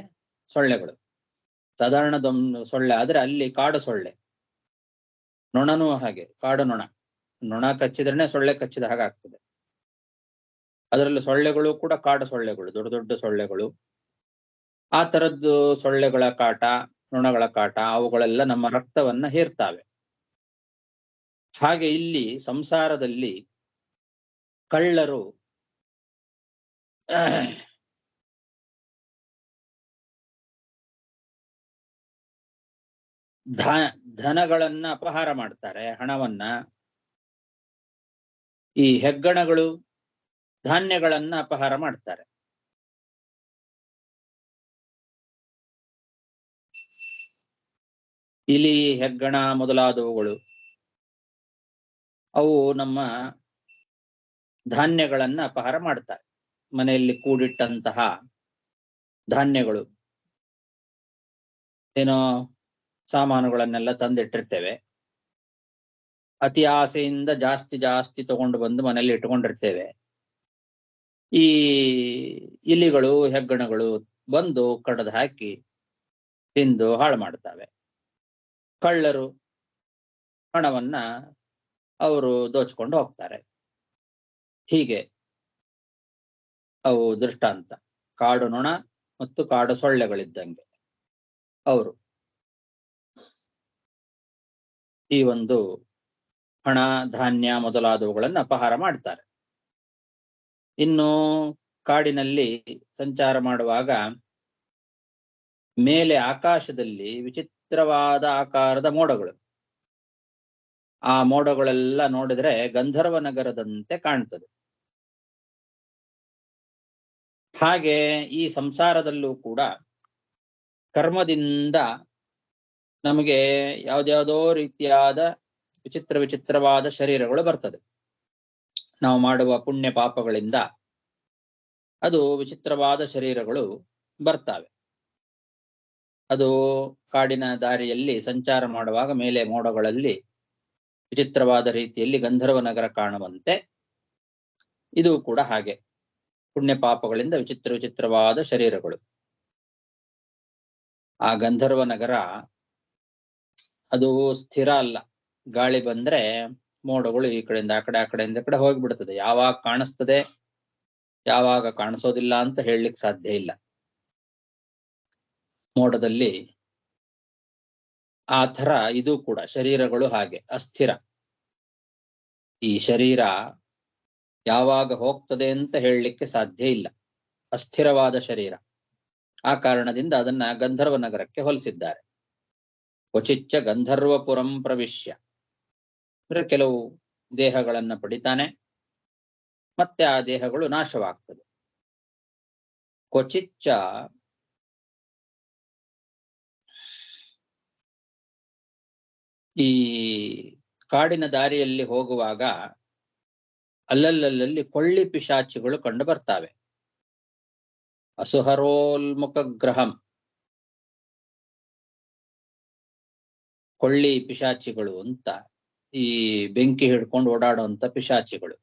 ಸೊಳ್ಳೆಗಳು, ಸಾಧಾರಣ ಸೊಳ್ಳೆ ಆದ್ರೆ ಅಲ್ಲಿ ಕಾಡು ಸೊಳ್ಳೆ. ನೊಣನೂ ಹಾಗೆ, ಕಾಡು ನೊಣ. ನೊಣ ಕಚ್ಚಿದ್ರೇನೆ ಸೊಳ್ಳೆ ಕಚ್ಚಿದ ಹಾಗಾಗ್ತದೆ. ಅದರಲ್ಲಿ ಸೊಳ್ಳೆಗಳು ಕೂಡ ಕಾಡು ಸೊಳ್ಳೆಗಳು, ದೊಡ್ಡ ದೊಡ್ಡ ಸೊಳ್ಳೆಗಳು. ಆ ತರದ್ದು ಸೊಳ್ಳೆಗಳ ಕಾಟ, ನೊಣಗಳ ಕಾಟ, ಅವುಗಳೆಲ್ಲ ನಮ್ಮ ರಕ್ತವನ್ನ ಹೀರ್ತಾವೆ. ಹಾಗೆ ಇಲ್ಲಿ ಸಂಸಾರದಲ್ಲಿ ಕಳ್ಳರು ಧನಗಳನ್ನ ಅಪಹಾರ ಮಾಡ್ತಾರೆ, ಹಣವನ್ನ. ಈ ಹೆಗ್ಗಣಗಳು ಧಾನ್ಯಗಳನ್ನ ಅಪಹಾರ ಮಾಡ್ತಾರೆ. ಇಲಿ ಹೆಗ್ಗಣ ಮೊದಲಾದವುಗಳು ಅವು ನಮ್ಮ ಧಾನ್ಯಗಳನ್ನ ಅಪಹಾರ ಮಾಡ್ತಾರೆ. ಮನೆಯಲ್ಲಿ ಕೂಡಿಟ್ಟಂತಹ ಧಾನ್ಯಗಳು, ಏನೋ ಸಾಮಾನುಗಳನ್ನೆಲ್ಲ ತಂದಿಟ್ಟಿರ್ತೇವೆ. ಅತಿ ಆಸೆಯಿಂದ ಜಾಸ್ತಿ ಜಾಸ್ತಿ ತಗೊಂಡು ಬಂದು ಮನೆಯಲ್ಲಿ ಇಟ್ಕೊಂಡಿರ್ತೇವೆ. ಈ ಇಲಿಗಳು ಹೆಗ್ಗಣಗಳು ಬಂದು ಕಡದು ಹಾಕಿ ತಿಂದು ಹಾಳು ಮಾಡ್ತವೆ. ಕಳ್ಳರು ಹಣವನ್ನ ಅವರು ದೋಚ್ಕೊಂಡು ಹೋಗ್ತಾರೆ. ಹೀಗೆ ಅವು ದೃಷ್ಟಾಂತ. ಕಾಡು ನೊಣ ಮತ್ತು ಕಾಡು ಸೊಳ್ಳೆಗಳಿದ್ದಂಗೆ ಅವರು ಈ ಒಂದು ಹಣ ಧಾನ್ಯ ಮೊದಲಾದವುಗಳನ್ನು ಅಪಹಾರ ಮಾಡ್ತಾರೆ. ಇನ್ನು ಕಾಡಿನಲ್ಲಿ ಸಂಚಾರ ಮಾಡುವಾಗ ಮೇಲೆ ಆಕಾಶದಲ್ಲಿ ವಿಚಿತ್ರವಾದ ಆಕಾರದ ಮೋಡಗಳು. ಆ ಮೋಡಗಳೆಲ್ಲ ನೋಡಿದ್ರೆ ಗಂಧರ್ವ ನಗರದಂತೆ ಕಾಣ್ತದೆ. ಹಾಗೆ ಈ ಸಂಸಾರದಲ್ಲೂ ಕೂಡ ಕರ್ಮದಿಂದ ನಮಗೆ ಯಾವ್ದ್ಯಾವುದೋ ರೀತಿಯಾದ ವಿಚಿತ್ರವಾದ ಶರೀರಗಳು ಬರ್ತದೆ. ನಾವು ಮಾಡುವ ಪುಣ್ಯ ಪಾಪಗಳಿಂದ ಅದು ವಿಚಿತ್ರವಾದ ಶರೀರಗಳು ಬರ್ತವೆ. ಅದು ಕಾಡಿನ ದಾರಿಯಲ್ಲಿ ಸಂಚಾರ ಮಾಡುವಾಗ ಮೇಲೆ ಮೋಡಗಳಲ್ಲಿ ವಿಚಿತ್ರವಾದ ರೀತಿಯಲ್ಲಿ ಗಂಧರ್ವ ನಗರ ಕಾಣುವಂತೆ ಇದು ಕೂಡ ಹಾಗೆ ಪುಣ್ಯ ಪಾಪಗಳಿಂದ ವಿಚಿತ್ರವಾದ ಶರೀರಗಳು. ಆ ಗಂಧರ್ವ ನಗರ ಅದು ಸ್ಥಿರ ಅಲ್ಲ. ಗಾಳಿ ಬಂದ್ರೆ ಮೋಡಗಳು ಈ ಕಡೆಯಿಂದ ಆ ಕಡೆ, ಆ ಕಡೆಯಿಂದ ಈ ಕಡೆ ಹೋಗ್ಬಿಡ್ತದೆ. ಯಾವಾಗ ಕಾಣಿಸ್ತದೆ ಯಾವಾಗ ಕಾಣಿಸೋದಿಲ್ಲ ಅಂತ ಹೇಳಲಿಕ್ಕೆ ಸಾಧ್ಯ ಇಲ್ಲ. ಮೋಡದಲ್ಲಿ ಆ ಥರ ಇದು ಕೂಡ ಶರೀರಗಳು ಹಾಗೆ ಅಸ್ಥಿರ. ಈ ಶರೀರ ಯಾವಾಗ ಹೋಗ್ತದೆ ಅಂತ ಹೇಳಲಿಕ್ಕೆ ಸಾಧ್ಯ ಇಲ್ಲ, ಅಸ್ಥಿರವಾದ ಶರೀರ. ಆ ಕಾರಣದಿಂದ ಅದನ್ನ ಗಂಧರ್ವ ನಗರಕ್ಕೆ ಹೋಲಿಸಿದ್ದಾರೆ. ಕ್ವಚಿಚ್ಚ ಗಂಧರ್ವಪುರಂ ಪ್ರವಿಶ್ಯ ಅಂದ್ರೆ ಕೆಲವು ದೇಹಗಳನ್ನ ಪಡಿತಾನೆ, ಮತ್ತೆ ಆ ದೇಹಗಳು ನಾಶವಾಗ್ತದೆ. ಕ್ವಚಿಚ್ಚ ಈ ಕಾಡಿನ ದಾರಿಯಲ್ಲಿ ಹೋಗುವಾಗ ಅಲ್ಲಲ್ಲಲ್ಲಿ ಕೊಳ್ಳಿ ಪಿಶಾಚಿಗಳು ಕಂಡು ಬರ್ತಾವೆ. ಅಸುಹರೋಲ್ಮುಖ ಗ್ರಹಂ, ಕೊಳ್ಳಿ ಪಿಶಾಚಿಗಳು ಅಂತ, ಈ ಬೆಂಕಿ ಹಿಡ್ಕೊಂಡು ಓಡಾಡುವಂತ ಪಿಶಾಚಿಗಳು.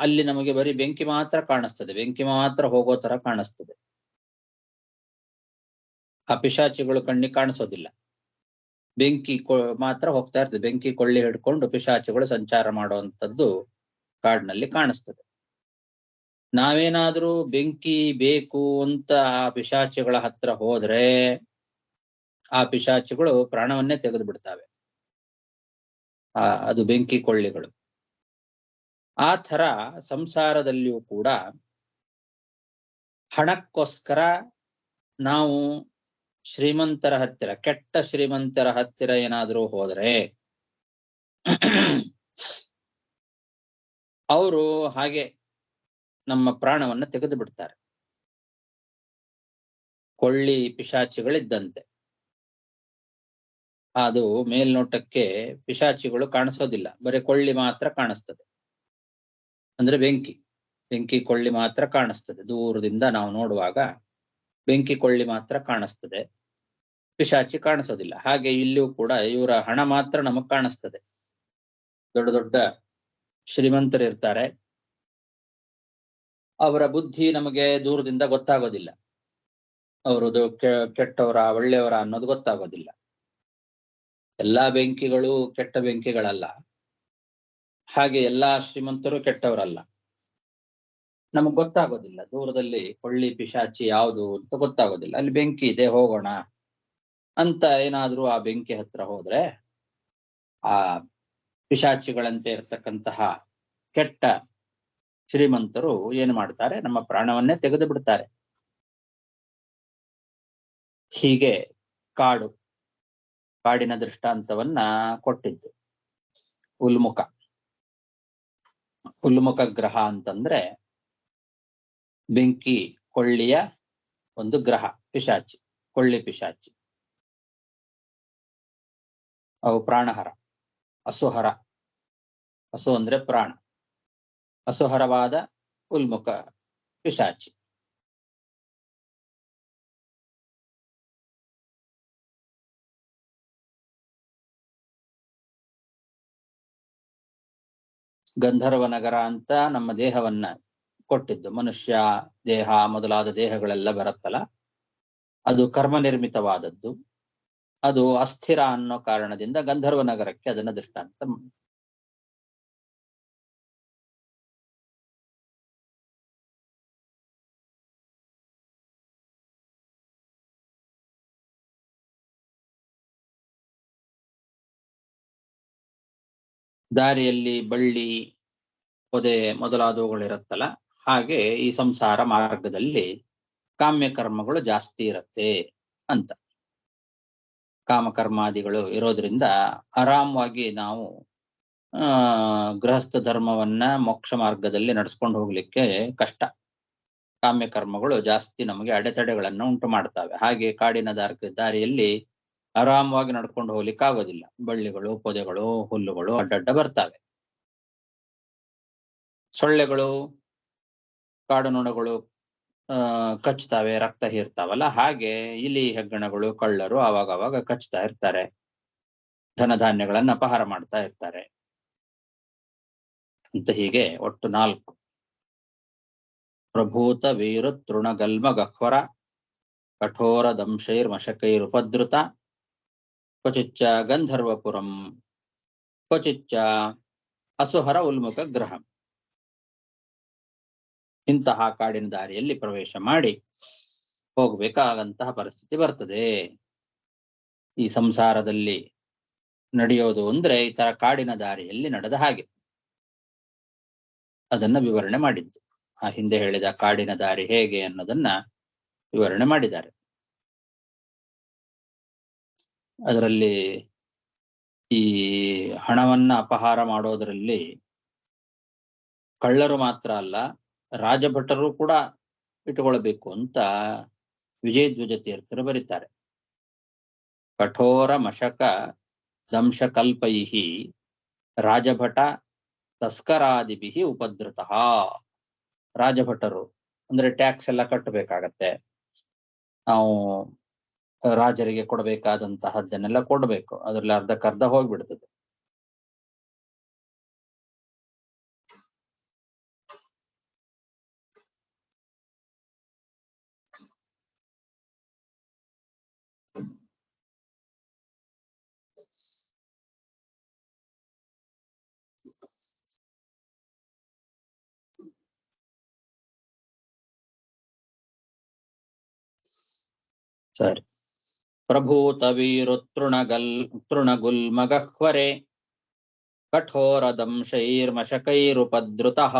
ಅಲ್ಲಿ ನಮಗೆ ಬರೀ ಬೆಂಕಿ ಮಾತ್ರ ಕಾಣಿಸ್ತದೆ, ಬೆಂಕಿ ಮಾತ್ರ ಹೋಗೋ ತರ ಕಾಣಿಸ್ತದೆ. ಆ ಪಿಶಾಚಿಗಳು ಕಣ್ಣಿಗೆ ಕಾಣಿಸೋದಿಲ್ಲ, ಬೆಂಕಿ ಮಾತ್ರ ಹೋಗ್ತಾ ಇರ್ತದೆ. ಬೆಂಕಿ ಕೊಳ್ಳಿ ಹಿಡ್ಕೊಂಡು ಪಿಶಾಚಿಗಳು ಸಂಚಾರ ಮಾಡುವಂಥದ್ದು ಕಾಡಿನಲ್ಲಿ ಕಾಣಿಸ್ತದೆ. ನಾವೇನಾದ್ರೂ ಬೆಂಕಿ ಬೇಕು ಅಂತ ಆ ಪಿಶಾಚಿಗಳ ಹತ್ರ ಹೋದ್ರೆ ಆ ಪಿಶಾಚಿಗಳು ಪ್ರಾಣವನ್ನೇ ತೆಗೆದು ಬಿಡ್ತಾವೆ, ಅದು ಬೆಂಕಿ ಕೊಳ್ಳಿಗಳು. ಆ ಥರ ಸಂಸಾರದಲ್ಲಿಯೂ ಕೂಡ ಹಣಕ್ಕೋಸ್ಕರ ನಾವು ಶ್ರೀಮಂತರ ಹತ್ತಿರ, ಕೆಟ್ಟ ಶ್ರೀಮಂತರ ಹತ್ತಿರ ಏನಾದ್ರೂ ಹೋದ್ರೆ ಅವರು ಹಾಗೆ ನಮ್ಮ ಪ್ರಾಣವನ್ನ ತೆಗೆದು ಬಿಡ್ತಾರೆ. ಕೊಳ್ಳಿ ಪಿಶಾಚಿಗಳಿದ್ದಂತೆ. ಅದು ಮೇಲ್ನೋಟಕ್ಕೆ ಪಿಶಾಚಿಗಳು ಕಾಣಿಸೋದಿಲ್ಲ, ಬರೀ ಕೊಳ್ಳಿ ಮಾತ್ರ ಕಾಣಿಸ್ತದೆ. ಅಂದ್ರೆ ಬೆಂಕಿ ಕೊಳ್ಳಿ ಮಾತ್ರ ಕಾಣಿಸ್ತದೆ. ದೂರದಿಂದ ನಾವು ನೋಡುವಾಗ ಬೆಂಕಿ ಕೊಳ್ಳಿ ಮಾತ್ರ ಕಾಣಿಸ್ತದೆ, ಪಿಶಾಚಿ ಕಾಣಿಸೋದಿಲ್ಲ. ಹಾಗೆ ಇಲ್ಲಿಯೂ ಕೂಡ ಇವರ ಹಣ ಮಾತ್ರ ನಮಗ್ ಕಾಣಿಸ್ತದೆ. ದೊಡ್ಡ ದೊಡ್ಡ ಶ್ರೀಮಂತರಿರ್ತಾರೆ, ಅವರ ಬುದ್ಧಿ ನಮಗೆ ದೂರದಿಂದ ಗೊತ್ತಾಗೋದಿಲ್ಲ. ಅವರದು ಕೆಟ್ಟವರ ಒಳ್ಳೆಯವರ ಅನ್ನೋದು ಗೊತ್ತಾಗೋದಿಲ್ಲ. ಎಲ್ಲಾ ಬೆಂಕಿಗಳು ಕೆಟ್ಟ ಬೆಂಕಿಗಳಲ್ಲ, ಹಾಗೆ ಎಲ್ಲಾ ಶ್ರೀಮಂತರು ಕೆಟ್ಟವರಲ್ಲ. ನಮಗ್ ಗೊತ್ತಾಗೋದಿಲ್ಲ, ದೂರದಲ್ಲಿ ಕೊಳ್ಳಿ ಪಿಶಾಚಿ ಯಾವುದು ಅಂತ ಗೊತ್ತಾಗೋದಿಲ್ಲ. ಅಲ್ಲಿ ಬೆಂಕಿ ಇದೆ, ಹೋಗೋಣ ಅಂತ ಏನಾದ್ರೂ ಆ ಬೆಂಕಿ ಹತ್ರ ಹೋದ್ರೆ ಆ ಪಿಶಾಚಿಗಳಂತೆ ಇರ್ತಕ್ಕಂತಹ ಕೆಟ್ಟ ಶ್ರೀಮಂತರು ಏನು ಮಾಡ್ತಾರೆ, ನಮ್ಮ ಪ್ರಾಣವನ್ನೇ ತೆಗೆದು ಬಿಡ್ತಾರೆ. ಹೀಗೆ ಕಾಡಿನ ದೃಷ್ಟಾಂತವನ್ನ ಕೊಟ್ಟಿದ್ದು. ಉಲ್ಮುಖ ಗ್ರಹ ಅಂತಂದ್ರೆ ಬೆಂಕಿ ಕೊಳ್ಳಿಯ ಒಂದು ಗ್ರಹ, ಪಿಶಾಚಿ, ಕೊಳ್ಳಿ ಪಿಶಾಚಿ. ಅವು ಪ್ರಾಣಹರ, ಅಸುಹರ. ಅಸು ಅಂದ್ರೆ ಪ್ರಾಣ, ಅಸುಹರವಾದ ಉಲ್ಮುಖ ಪಿಶಾಚಿ. ಗಂಧರ್ವ ನಗರ ಅಂತ ನಮ್ಮ ದೇಹವನ್ನ ಕೊಟ್ಟಿದ್ದು. ಮನುಷ್ಯ ದೇಹ ಮೊದಲಾದ ದೇಹಗಳೆಲ್ಲ ಬರುತ್ತಲ್ಲ, ಅದು ಕರ್ಮ ನಿರ್ಮಿತವಾದದ್ದು. ಅದು ಅಸ್ಥಿರ ಅನ್ನೋ ಕಾರಣದಿಂದ ಗಂಧರ್ವ ನಗರಕ್ಕೆ ಅದನ್ನ ದೃಷ್ಟಾಂತ. ದಾರಿಯಲ್ಲಿ ಬಳ್ಳಿ ಪೊದೆ ಮೊದಲಾದವುಗಳಿರುತ್ತಲ್ಲ, ಹಾಗೆ ಈ ಸಂಸಾರ ಮಾರ್ಗದಲ್ಲಿ ಕಾಮ್ಯ ಕರ್ಮಗಳು ಜಾಸ್ತಿ ಇರತ್ತೆ ಅಂತ. ಕಾಮಕರ್ಮಾದಿಗಳು ಇರೋದ್ರಿಂದ ಆರಾಮವಾಗಿ ನಾವು ಗೃಹಸ್ಥ ಧರ್ಮವನ್ನ ಮೋಕ್ಷ ಮಾರ್ಗದಲ್ಲಿ ನಡೆಸ್ಕೊಂಡು ಹೋಗ್ಲಿಕ್ಕೆ ಕಷ್ಟ. ಕಾಮ್ಯ ಕರ್ಮಗಳು ಜಾಸ್ತಿ ನಮಗೆ ಅಡೆತಡೆಗಳನ್ನು ಉಂಟು ಮಾಡ್ತವೆ. ಹಾಗೆ ಕಾಡಿನ ದಾರಿಯಲ್ಲಿ ಆರಾಮವಾಗಿ ನಡ್ಕೊಂಡು ಹೋಗ್ಲಿಕ್ಕೆ ಆಗೋದಿಲ್ಲ. ಬಳ್ಳಿಗಳು, ಪೊದೆಗಳು, ಹುಲ್ಲುಗಳು ಅಡ್ಡಡ್ಡ ಬರ್ತವೆ. ಸೊಳ್ಳೆಗಳು, ಕಾಡು ನೊಣಗಳು ಕಚ್ತಾವೆ, ರಕ್ತ ಹೀರ್ತಾವಲ್ಲ, ಹಾಗೆ ಇಲಿ ಹೆಗ್ಗಣಗಳು, ಕಳ್ಳರು ಅವಾಗ ಕಚ್ತಾ ಇರ್ತಾರೆ, ಧನಧಾನ್ಯಗಳನ್ನ ಅಪಹಾರ ಮಾಡ್ತಾ ಇರ್ತಾರೆ ಅಂತ. ಹೀಗೆ ಒಟ್ಟು 4: ಪ್ರಭೂತ ವೀರು ತೃಣಗಲ್ಮ ಗಹ್ವರ ಕಠೋರ ದಂಶೈರ್ ಮಶಕೈರುಪದ್ರುತ ಕ್ವಚಿಚ್ಚ ಗಂಧರ್ವಪುರಂ ಕ್ವಚಿಚ್ಚ ಅಸುಹರ ಉಲ್ಮುಖ ಗ್ರಹಂ. ಇಂತಹ ಕಾಡಿನ ದಾರಿಯಲ್ಲಿ ಪ್ರವೇಶ ಮಾಡಿ ಹೋಗ್ಬೇಕಾದಂತಹ ಪರಿಸ್ಥಿತಿ ಬರ್ತದೆ. ಈ ಸಂಸಾರದಲ್ಲಿ ನಡೆಯೋದು ಅಂದ್ರೆ ಈ ತರ ಕಾಡಿನ ದಾರಿಯಲ್ಲಿ ನಡೆದ ಹಾಗೆ ಅದನ್ನ ವಿವರಣೆ ಮಾಡಿದ್ದು. ಆ ಹಿಂದೆ ಹೇಳಿದ ಕಾಡಿನ ದಾರಿ ಹೇಗೆ ಅನ್ನೋದನ್ನ ವಿವರಣೆ ಮಾಡಿದ್ದಾರೆ. ಅದರಲ್ಲಿ ಈ ಹಣವನ್ನ ಅಪಹಾರ ಮಾಡೋದರಲ್ಲಿ ಕಳ್ಳರು ಮಾತ್ರ ಅಲ್ಲ, ರಾಜಭಟರು ಕೂಡ ಇಟ್ಟುಕೊಳ್ಬೇಕು ಅಂತ ವಿಜಯಧ್ವಜ ತೀರ್ಥರು ಬರೀತಾರೆ. ಕಠೋರ ಮಶಕ ದಂಶಕಲ್ಪೈಃ ರಾಜಭಟ ತಸ್ಕರಾದಿಭಿಃ ಉಪದ್ರುತಃ. ರಾಜಭಟರು ಅಂದ್ರೆ ಟ್ಯಾಕ್ಸ್ ಎಲ್ಲ ಕಟ್ಟಬೇಕಾಗತ್ತೆ. ನಾವು ರಾಜರಿಗೆ ಕೊಡಬೇಕಾದಂತಹದ್ದನ್ನೆಲ್ಲ ಕೊಡ್ಬೇಕು. ಅದ್ರಲ್ಲಿ ಅರ್ಧಕ್ಕರ್ಧ ಹೋಗ್ಬಿಡ್ತದೆ. ಸರಿ. ಪ್ರಭೂತ ವೀರುತೃಣಗುಲ್ಮಗಹ್ವರೆ ಕಠೋರ ದಂಶೈರ್ಮಶಕೈರುಪದ್ರುತಃ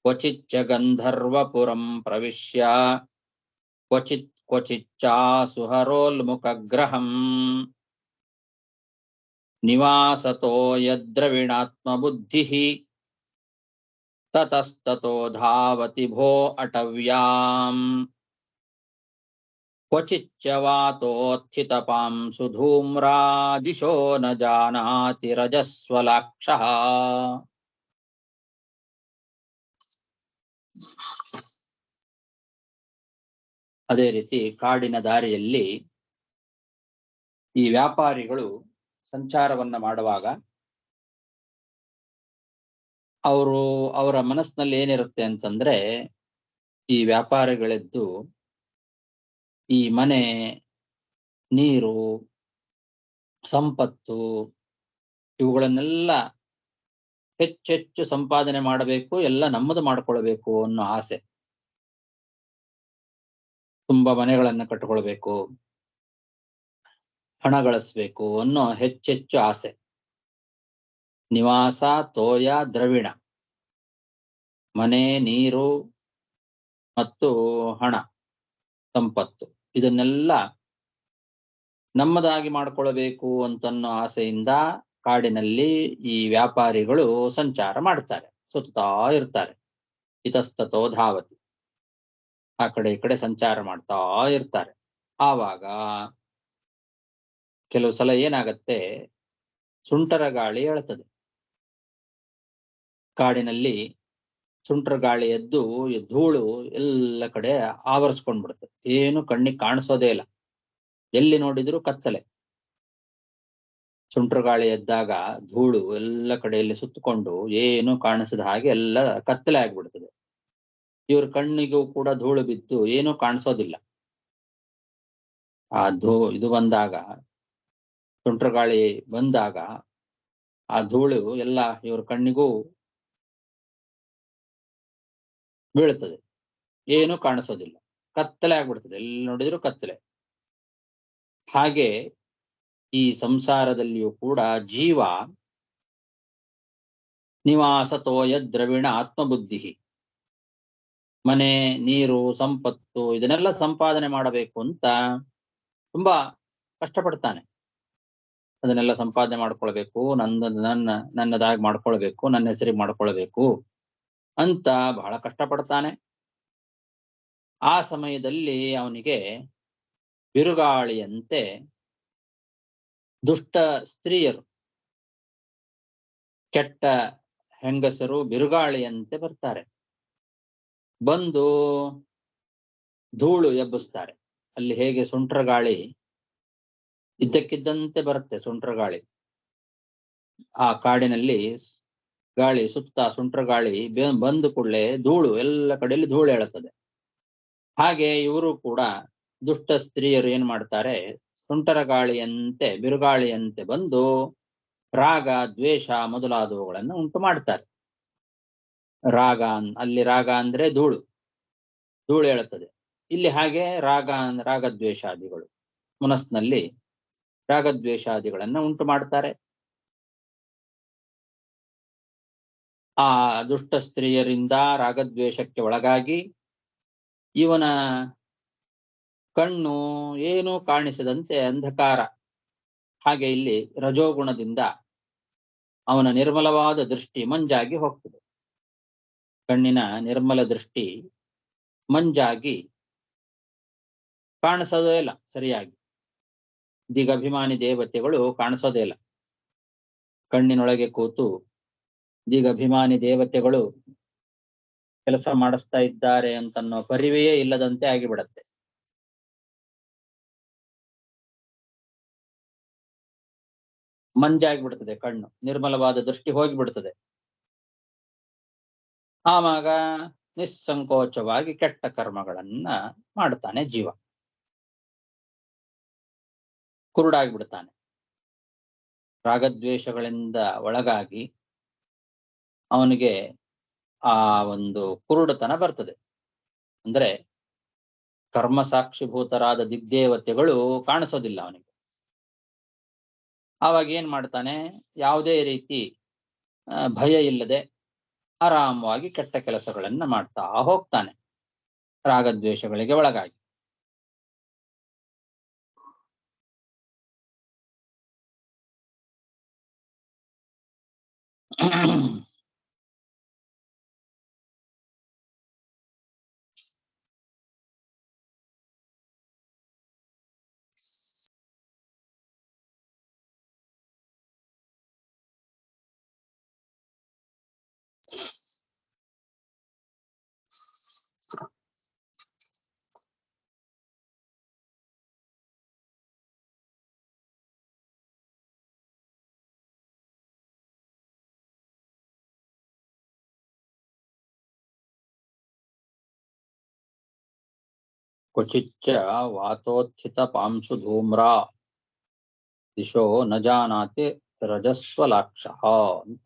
ಕ್ವಚಿಚ್ಚ ಗಂಧರ್ವಪುರಂ ಪ್ರವಿಶ್ಯ ಕ್ವಚಿಚ್ಚಾಸುಹರೋಲ್ಮುಖಗ್ರಹಂ ನಿವಾಸತೋ ಯದ್ರವಿಣಾತ್ಮಬುದ್ಧಿಃ ತತಸ್ತತೋ ಧಾವತಿ ಭೋ ಅಟವ್ಯಾಂ ಕ್ವಚಿಚ್ಚ ವಾತೋತ್ಥಿತಪಾಂಸು ಧೂಮ್ರಾದಿಶೋ ನ ಜಾನಾತಿ ರಜಸ್ವಲಾಕ್ಷಃ. ಅದೇ ರೀತಿ ಕಾಡಿನ ದಾರಿಯಲ್ಲಿ ಈ ವ್ಯಾಪಾರಿಗಳು ಸಂಚಾರವನ್ನ ಮಾಡುವಾಗ ಅವರ ಮನಸ್ಸಿನಲ್ಲಿ ಏನಿರುತ್ತೆ ಅಂತಂದ್ರೆ, ಈ ವ್ಯಾಪಾರಿಗಳೆದ್ದು ಈ ಮನೆ, ನೀರು, ಸಂಪತ್ತು ಇವುಗಳನ್ನೆಲ್ಲ ಹೆಚ್ಚೆಚ್ಚು ಸಂಪಾದನೆ ಮಾಡಬೇಕು, ಎಲ್ಲ ನಮ್ಮದು ಮಾಡ್ಕೊಳ್ಬೇಕು ಅನ್ನೋ ಆಸೆ. ತುಂಬಾ ಮನೆಗಳನ್ನ ಕಟ್ಟಿಕೊಳ್ಬೇಕು, ಹಣ ಗಳಿಸ್ಬೇಕು ಅನ್ನೋ ಹೆಚ್ಚೆಚ್ಚು ಆಸೆ. ನಿವಾಸ, ತೋಯ, ದ್ರವಿಣ, ಮನೆ, ನೀರು ಮತ್ತು ಹಣ, ಸಂಪತ್ತು ಇದನ್ನೆಲ್ಲ ನಮ್ಮದಾಗಿ ಮಾಡ್ಕೊಳ್ಬೇಕು ಅಂತನ್ನೋ ಆಸೆಯಿಂದ ಕಾಡಿನಲ್ಲಿ ಈ ವ್ಯಾಪಾರಿಗಳು ಸಂಚಾರ ಮಾಡ್ತಾರೆ, ಸುತ್ತಾ ಇರ್ತಾರೆ. ಇತಸ್ತತೋ ಧಾವತಿ, ಆ ಕಡೆ ಈ ಕಡೆ ಸಂಚಾರ ಮಾಡ್ತಾ ಇರ್ತಾರೆ. ಆವಾಗ ಕೆಲವು ಸಲ ಏನಾಗತ್ತೆ, ಸುಂಟರ ಗಾಳಿ ಎಳ್ತದೆ. ಕಾಡಿನಲ್ಲಿ ಸುಂಟರ ಗಾಳಿ ಎದ್ದು ಧೂಳು ಎಲ್ಲ ಕಡೆ ಆವರಿಸ್ಕೊಂಡ್ಬಿಡುತ್ತೆ. ಏನು ಕಣ್ಣಿಗೆ ಕಾಣಿಸೋದೇ ಇಲ್ಲ, ಎಲ್ಲಿ ನೋಡಿದ್ರು ಕತ್ತಲೆ. ಸುಂಟರ ಗಾಳಿ ಎದ್ದಾಗ ಧೂಳು ಎಲ್ಲ ಕಡೆಯಲ್ಲಿ ಸುತ್ತಕೊಂಡು ಏನು ಕಾಣಿಸದ ಹಾಗೆ ಎಲ್ಲ ಕತ್ತಲೆ ಆಗ್ಬಿಡ್ತದೆ. ಇವ್ರ ಕಣ್ಣಿಗೂ ಕೂಡ ಧೂಳು ಬಿದ್ದು ಏನೂ ಕಾಣಿಸೋದಿಲ್ಲ. ಆ ಇದು ಬಂದಾಗ, ಸುಂಟರ ಗಾಳಿ ಬಂದಾಗ ಆ ಧೂಳು ಎಲ್ಲ ಇವ್ರ ಕಣ್ಣಿಗೂ ಬೀಳ್ತದೆ, ಏನೂ ಕಾಣಿಸೋದಿಲ್ಲ, ಕತ್ತಲೆ ಆಗ್ಬಿಡ್ತದೆ, ಎಲ್ಲಿ ನೋಡಿದ್ರು ಕತ್ತಲೆ. ಹಾಗೆ ಈ ಸಂಸಾರದಲ್ಲಿಯೂ ಕೂಡ ಜೀವ ನಿವಾಸತೋಯ ದ್ರವಿಣ ಆತ್ಮಬುದ್ಧಿ, ಮನೆ, ನೀರು, ಸಂಪತ್ತು ಇದನ್ನೆಲ್ಲ ಸಂಪಾದನೆ ಮಾಡಬೇಕು ಅಂತ ತುಂಬಾ ಕಷ್ಟಪಡ್ತಾನೆ. ಅದನ್ನೆಲ್ಲ ಸಂಪಾದನೆ ಮಾಡ್ಕೊಳ್ಬೇಕು, ನನ್ನದಾಗಿ ಮಾಡ್ಕೊಳ್ಬೇಕು, ನನ್ನ ಹೆಸರಿಗೆ ಮಾಡ್ಕೊಳ್ಬೇಕು ಅಂತ ಬಹಳ ಕಷ್ಟಪಡ್ತಾನೆ. ಆ ಸಮಯದಲ್ಲಿ ಅವನಿಗೆ ಬಿರುಗಾಳಿಯಂತೆ ದುಷ್ಟ ಸ್ತ್ರೀಯರು, ಕೆಟ್ಟ ಹೆಂಗಸರು ಬಿರುಗಾಳಿಯಂತೆ ಬರ್ತಾರೆ. ಬಂದು ಧೂಳು ಎಬ್ಬಿಸ್ತಾರೆ. ಅಲ್ಲಿ ಹೇಗೆ ಸುಂಟರ ಗಾಳಿ ಇದ್ದಕ್ಕಿದ್ದಂತೆ ಬರುತ್ತೆ, ಸುಂಟರ ಗಾಳಿ. ಆ ಕಾಡಿನಲ್ಲಿ ಗಾಳಿ ಸುತ್ತ ಸುಂಟರ ಗಾಳಿ ಬಂದು ಕೂಡಲೇ ಧೂಳು ಎಲ್ಲ ಕಡೆಯಲ್ಲಿ ಧೂಳು ಏಳುತ್ತದೆ. ಹಾಗೆ ಇವರು ಕೂಡ ದುಷ್ಟ ಸ್ತ್ರೀಯರು ಏನ್ ಮಾಡ್ತಾರೆ, ಸುಂಟರ ಗಾಳಿಯಂತೆ ಬಿರುಗಾಳಿಯಂತೆ ಬಂದು ರಾಗ, ದ್ವೇಷ ಮೊದಲಾದವುಗಳನ್ನು ಉಂಟು ಮಾಡ್ತಾರೆ. ಅಲ್ಲಿ ರಾಗ ಅಂದ್ರೆ ಧೂಳು ಏಳುತ್ತದೆ. ಇಲ್ಲಿ ಹಾಗೆ ರಾಗದ್ವೇಷಾದಿಗಳು ಮನಸ್ಸಿನಲ್ಲಿ ರಾಗದ್ವೇಷಾದಿಗಳನ್ನ ಉಂಟು ಮಾಡ್ತಾರೆ. ಆ ದುಷ್ಟ ಸ್ತ್ರೀಯರಿಂದ ರಾಗದ್ವೇಷಕ್ಕೆ ಒಳಗಾಗಿ ಇವನ ಕಣ್ಣು ಏನೂ ಕಾಣಿಸದಂತೆ ಅಂಧಕಾರ. ಹಾಗೆ ಇಲ್ಲಿ ರಜೋಗುಣದಿಂದ ಅವನ ನಿರ್ಮಲವಾದ ದೃಷ್ಟಿ ಮಂಜಾಗಿ ಹೋಗ್ತದೆ. ಕಣ್ಣಿನ ನಿರ್ಮಲ ದೃಷ್ಟಿ ಮಂಜಾಗಿ ಕಾಣಿಸೋದೇ ಇಲ್ಲ ಸರಿಯಾಗಿ. ದಿಗಭಿಮಾನಿ ದೇವತೆಗಳು ಕಾಣಿಸೋದೇ ಇಲ್ಲ. ಕಣ್ಣಿನೊಳಗೆ ಕೂತು ದಿಗಭಿಮಾನಿ ದೇವತೆಗಳು ಕೆಲಸ ಮಾಡಿಸ್ತಾ ಇದ್ದಾರೆ ಅಂತನ್ನೋ ಪರಿವೆಯೇ ಇಲ್ಲದಂತೆ ಆಗಿಬಿಡತ್ತೆ. ಮಂಜಾಗ್ಬಿಡ್ತದೆ, ಕಣ್ಣು ನಿರ್ಮಲವಾದ ದೃಷ್ಟಿ ಹೋಗಿಬಿಡ್ತದೆ. ಆವಾಗ ನಿಸ್ಸಂಕೋಚವಾಗಿ ಕೆಟ್ಟ ಕರ್ಮಗಳನ್ನ ಮಾಡ್ತಾನೆ ಜೀವ, ಕುರುಡಾಗ್ಬಿಡ್ತಾನೆ. ರಾಗದ್ವೇಷಗಳಿಂದ ಒಳಗಾಗಿ ಅವನಿಗೆ ಆ ಒಂದು ಕುರುಡುತನ ಬರ್ತದೆ. ಅಂದ್ರೆ ಕರ್ಮ ಸಾಕ್ಷಿಭೂತರಾದ ದಿಗ್ದೇವತೆಗಳು ಕಾಣಿಸೋದಿಲ್ಲ ಅವನಿಗೆ. ಆವಾಗ ಏನ್ ಮಾಡ್ತಾನೆ, ಯಾವುದೇ ರೀತಿ ಭಯ ಇಲ್ಲದೆ ಆರಾಮವಾಗಿ ಕೆಟ್ಟ ಕೆಲಸಗಳನ್ನ ಮಾಡ್ತಾ ಹೋಗ್ತಾನೆ, ರಾಗದ್ವೇಷಗಳಿಗೆ ಒಳಗಾಗಿ. ಕ್ವಚಿಚ್ಚ ವಾತೋತ್ಥಿತ ಪಾಂಶು ಧೂಮ್ರ ದಿಶೋ ನ ಜಾನಾತಿ ರಜಸ್ವಲಾಕ್ಷ ಅಂತ.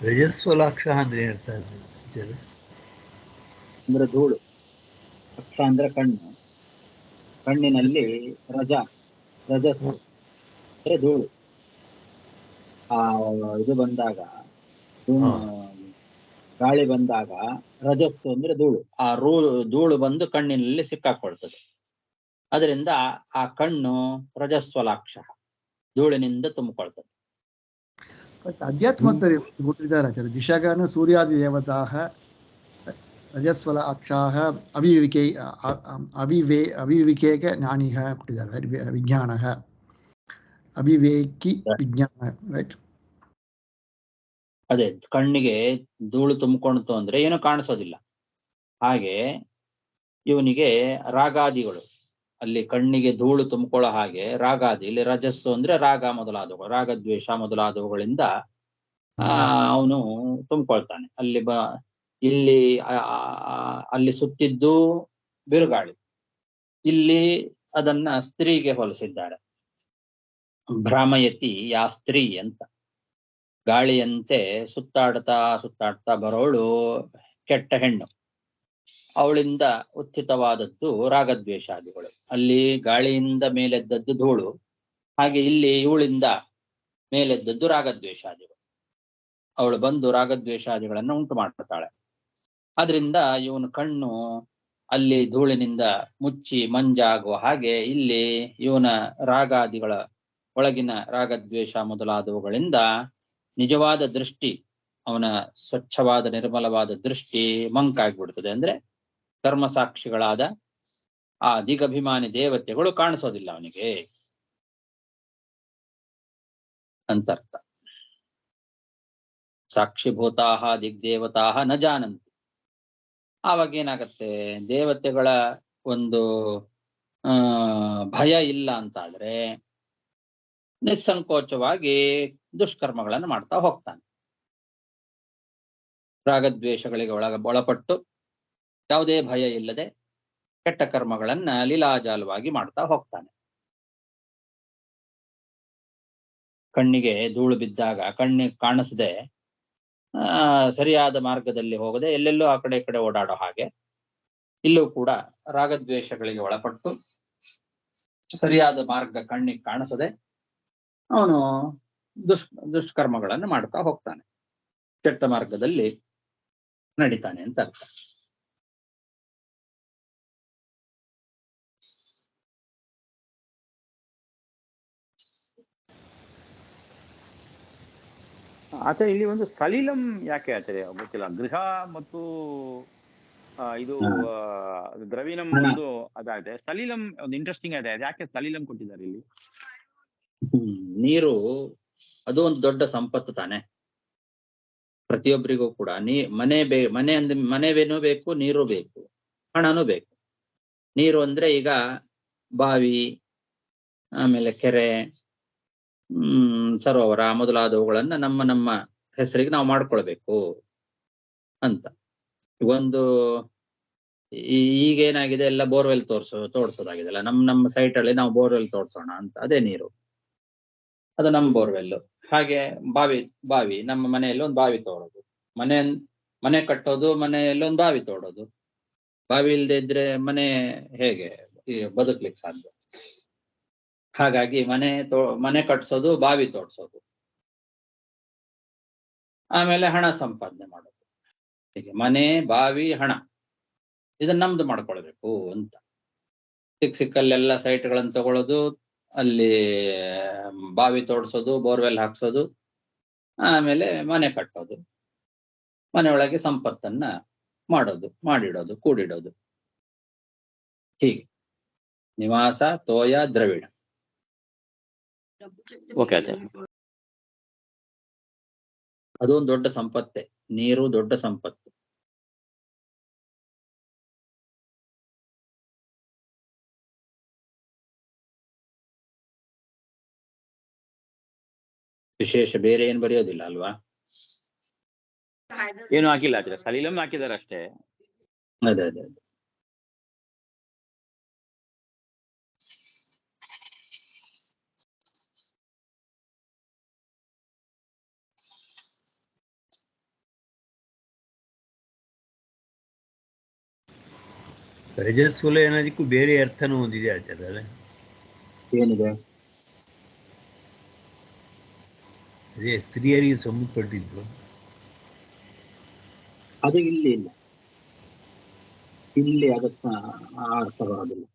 ರಜಸ್ವಲಾಕ್ಷ ಅಂದ್ರೆ ಅರ್ಥ ಅಂದ್ರೆ ಧೂಳು. ಅಕ್ಷ ಅಂದ್ರೆ ಕಣ್ಣು, ಕಣ್ಣಿನಲ್ಲಿ ರಜಸ್ ಅಂದ್ರೆ ಧೂಳು. ಆ ಇದು ಬಂದಾಗ, ಗಾಳಿ ಬಂದಾಗ ರಜಸ್ಸು ಅಂದ್ರೆ ಧೂಳು. ಆ ಧೂಳು ಬಂದು ಕಣ್ಣಿನಲ್ಲಿ ಸಿಕ್ಕಾಕೊಳ್ತದೆ. ಅದರಿಂದ ಆ ಕಣ್ಣು ರಜಸ್ವಲಾಕ್ಷ, ಧೂಳಿನಿಂದ ತುಂಬಿಕೊಳ್ತದೆ. ಅಧ್ಯಾತ್ಮದಲ್ಲಿ ಹುಟ್ಟಿದ್ದಾರೆ ಆಚಾರ್ಯ. ದಿಶಾಗನ ಸೂರ್ಯಾದಿ ದೇವತಾ ರಜಸ್ವಲ ಅಕ್ಷಾಹ ಅವಿವೇಕ ಜ್ಞಾನಿಹ ಕೊಟ್ಟಿದ್ದಾರೆ. ವಿಜ್ಞಾನ ಅವಿವೇಕಿ ವಿಜ್ಞಾನ, ರೈಟ್? ಅದೇ ಕಣ್ಣಿಗೆ ಧೂಳು ತುಂಬಿಕೊಳ್ತು ಅಂದ್ರೆ ಏನು ಕಾಣಿಸೋದಿಲ್ಲ. ಹಾಗೆ ಇವನಿಗೆ ರಾಗಾದಿಗಳು, ಅಲ್ಲಿ ಕಣ್ಣಿಗೆ ಧೂಳು ತುಂಬಿಕೊಳ್ಳೋ ಹಾಗೆ ರಾಗಾದಿ, ಇಲ್ಲಿ ರಜಸ್ಸು ಅಂದ್ರೆ ರಾಗ ಮೊದಲಾದವುಗಳು, ರಾಗದ್ವೇಷ ಮೊದಲಾದವುಗಳಿಂದ ಅವನು ತುಂಬಿಕೊಳ್ತಾನೆ. ಇಲ್ಲಿ ಅಲ್ಲಿ ಸುತ್ತಿದ್ದು ಬಿರುಗಾಳಿ, ಇಲ್ಲಿ ಅದನ್ನ ಸ್ತ್ರೀಗೆ ಹೋಲಿಸಿದ್ದಾರೆ. ಭ್ರಾಮಯತಿ ಯಾ ಸ್ತ್ರೀ ಅಂತ. ಗಾಳಿಯಂತೆ ಸುತ್ತಾಡ್ತಾ ಬರೋಳು ಕೆಟ್ಟ ಹೆಣ್ಣು, ಅವಳಿಂದ ಉತ್ಥಿತವಾದದ್ದು ರಾಗದ್ವೇಷಾದಿಗಳು. ಅಲ್ಲಿ ಗಾಳಿಯಿಂದ ಮೇಲೆದ್ದದ್ದು ಧೂಳು, ಹಾಗೆ ಇಲ್ಲಿ ಇವಳಿಂದ ಮೇಲೆದ್ದದ್ದು ರಾಗದ್ವೇಷಾದಿಗಳು. ಅವಳು ಬಂದು ರಾಗದ್ವೇಷಾದಿಗಳನ್ನು ಉಂಟು ಮಾಡ್ತಾಳೆ. ಆದ್ರಿಂದ ಇವನ ಕಣ್ಣು ಅಲ್ಲಿ ಧೂಳಿನಿಂದ ಮುಚ್ಚಿ ಮಂಜಾಗುವ ಹಾಗೆ ಇಲ್ಲಿ ಇವನ ರಾಗಾದಿಗಳ ಒಳಗಿನ ರಾಗದ್ವೇಷ ಮೊದಲಾದವುಗಳಿಂದ ನಿಜವಾದ ದೃಷ್ಟಿ, ಅವನ ಸ್ವಚ್ಛವಾದ ನಿರ್ಮಲವಾದ ದೃಷ್ಟಿ ಮಂಕಾಗ್ಬಿಡ್ತದೆ. ಅಂದ್ರೆ ಕರ್ಮಸಾಕ್ಷಿಗಳಾದ ಆ ದಿಗಭಿಮಾನಿ ದೇವತೆಗಳು ಕಾಣಿಸೋದಿಲ್ಲ ಅವನಿಗೆ ಅಂತರ್ಥ. ಸಾಕ್ಷಿಭೂತಾ ದಿಗ್ದೇವತಾ ನ ಜಾನಂತಿ. ಆವಾಗ ಏನಾಗತ್ತೆ, ದೇವತೆಗಳ ಒಂದು ಭಯ ಇಲ್ಲ ಅಂತಾದ್ರೆ ನಿಸ್ಸಂಕೋಚವಾಗಿ ದುಷ್ಕರ್ಮಗಳನ್ನು ಮಾಡ್ತಾ ಹೋಗ್ತಾನೆ. ರಾಗದ್ವೇಷಗಳಿಗೆ ಒಳಪಟ್ಟು ಯಾವುದೇ ಭಯ ಇಲ್ಲದೆ ಕೆಟ್ಟ ಕರ್ಮಗಳನ್ನ ಲೀಲಾಜಾಲವಾಗಿ ಮಾಡ್ತಾ ಹೋಗ್ತಾನೆ. ಕಣ್ಣಿಗೆ ಧೂಳು ಬಿದ್ದಾಗ ಕಣ್ಣಿಗೆ ಕಾಣಿಸದೆ ಸರಿಯಾದ ಮಾರ್ಗದಲ್ಲಿ ಹೋಗದೆ ಎಲ್ಲೆಲ್ಲೋ ಆ ಕಡೆ ಈ ಕಡೆ ಓಡಾಡೋ ಹಾಗೆ ಇಲ್ಲೂ ಕೂಡ ರಾಗದ್ವೇಷಗಳಿಗೆ ಒಳಪಟ್ಟು ಸರಿಯಾದ ಮಾರ್ಗ ಕಣ್ಣಿಗೆ ಕಾಣಿಸದೆ ಅವನು ದುಷ್ಕರ್ಮಗಳನ್ನು ಮಾಡ್ತಾ ಹೋಗ್ತಾನೆ, ಕೆಟ್ಟ ಮಾರ್ಗದಲ್ಲಿ ನಡೀತಾನೆ ಅಂತ ಅರ್ಥ. ಆಚಾರ್ಯ ಇಲ್ಲಿ ಒಂದು ಸಲಿಲಂ ಯಾಕೆ ಆಚಾರ್ಯ ಗೊತ್ತಿಲ್ಲ. ಗೃಹ ಮತ್ತು ಇದು ಹಾ. ದ್ರವಿಣಂ ಹಣ. ಒಂದು ಅದಾಗಿದೆ. ಸಲಿಲಂ ಒಂದು ಇಂಟ್ರೆಸ್ಟಿಂಗ್ ಇದೆ. ಅದು ಯಾಕೆ ಸಲಿಲಂ ಕೊಟ್ಟಿದ್ದಾರೆ ಇಲ್ಲಿ? ನೀರು ಅದು ಒಂದು ದೊಡ್ಡ ಸಂಪತ್ತು ತಾನೆ. ಪ್ರತಿಯೊಬ್ಬರಿಗೂ ಕೂಡ ಮನೆವೇನೂ ಬೇಕು, ನೀರು ಬೇಕು, ಹಣನೂ ಬೇಕು. ನೀರು ಅಂದ್ರೆ ಈಗ ಬಾವಿ, ಆಮೇಲೆ ಕೆರೆ, ಸರೋವರ ಮೊದಲಾದವುಗಳನ್ನ ನಮ್ಮ ಹೆಸರಿಗೆ ನಾವು ಮಾಡ್ಕೊಳ್ಬೇಕು ಅಂತ. ಒಂದು ಈಗೇನಾಗಿದೆ, ಎಲ್ಲ ಬೋರ್ವೆಲ್ ತೋಡ್ಸೋದಾಗಿದೆಲ್ಲ. ನಮ್ಮ ಸೈಟ್ ಅಲ್ಲಿ ನಾವು ಬೋರ್ವೆಲ್ ತೋಡ್ಸೋಣ ಅಂತ, ಅದೇ ನೀರು, ಅದು ನಮ್ಮ ಬೋರ್ವೆಲ್. ಹಾಗೆ ಬಾವಿ ನಮ್ಮ ಮನೆಯಲ್ಲಿ ಒಂದು ಬಾವಿ ತೋಡೋದು, ಮನೆ ಕಟ್ಟೋದು, ಮನೆಯಲ್ಲಿ ಒಂದು ಬಾವಿ ತೋಡೋದು. ಬಾವಿ ಇಲ್ಲದೆ ಇದ್ರೆ ಹೇಗೆ ಬದುಕ್ಲಿಕ್ಕೆ ಸಾಧ್ಯ? ಹಾಗಾಗಿ ಮನೆ ಕಟ್ಸೋದು, ಬಾವಿ ತೋಡ್ಸೋದು, ಆಮೇಲೆ ಹಣ ಸಂಪಾದನೆ ಮಾಡೋದು. ಹೀಗೆ ಮನೆ, ಬಾವಿ, ಹಣ, ಇದನ್ನ ನಮ್ದು ಮಾಡ್ಕೊಳ್ಬೇಕು ಅಂತ. ಸಿಕ್ಕಲ್ಲೆಲ್ಲ ಸೈಟ್ಗಳನ್ನು ತಗೊಳ್ಳೋದು, ಅಲ್ಲಿ ಬಾವಿ ತೋಡ್ಸೋದು, ಬೋರ್ವೆಲ್ ಹಾಕ್ಸೋದು, ಆಮೇಲೆ ಮನೆ ಕಟ್ಟೋದು, ಮನೆಯೊಳಗೆ ಸಂಪತ್ತನ್ನ ಮಾಡಿಡೋದು, ಕೂಡಿಡೋದು. ಹೀಗೆ ನಿವಾಸ, ತೋಯ, ದ್ರವಿಡ. ಓಕೆ ಆಚಾರ್ಯ. ಅದೊಂದು ದೊಡ್ಡ ಸಂಪತ್ತೆ. ನೀರು ದೊಡ್ಡ ಸಂಪತ್ತು. ವಿಶೇಷ ಬೇರೆ ಏನು ಬರೆಯೋದಿಲ್ಲ ಅಲ್ವಾ? ಏನು ಹಾಕಿಲ್ಲ ಆಚಾರ್ಯ, ಸಲಿಲಂ ಹಾಕಿದ್ದಾರೆ ಅಷ್ಟೇ. ಅದೇ. ರಜಸ್ವಲ ಅನ್ನೋದಕ್ಕೂ ಬೇರೆ ಅರ್ಥನೂ ಹೊಂದಿದೆ ಆಚಾರ್ಯ. ಏನಿದೆ? ಅದೇ ಸ್ತ್ರೀಯರಿಗೆ ಸಂಬಂಧಪಟ್ಟಿದ್ದು. ಅದು ಇಲ್ಲಿ ಇಲ್ಲ, ಇಲ್ಲಿ ಅದಕ್ಕೆ ಅರ್ಥ ಬರೋದಿಲ್ಲ.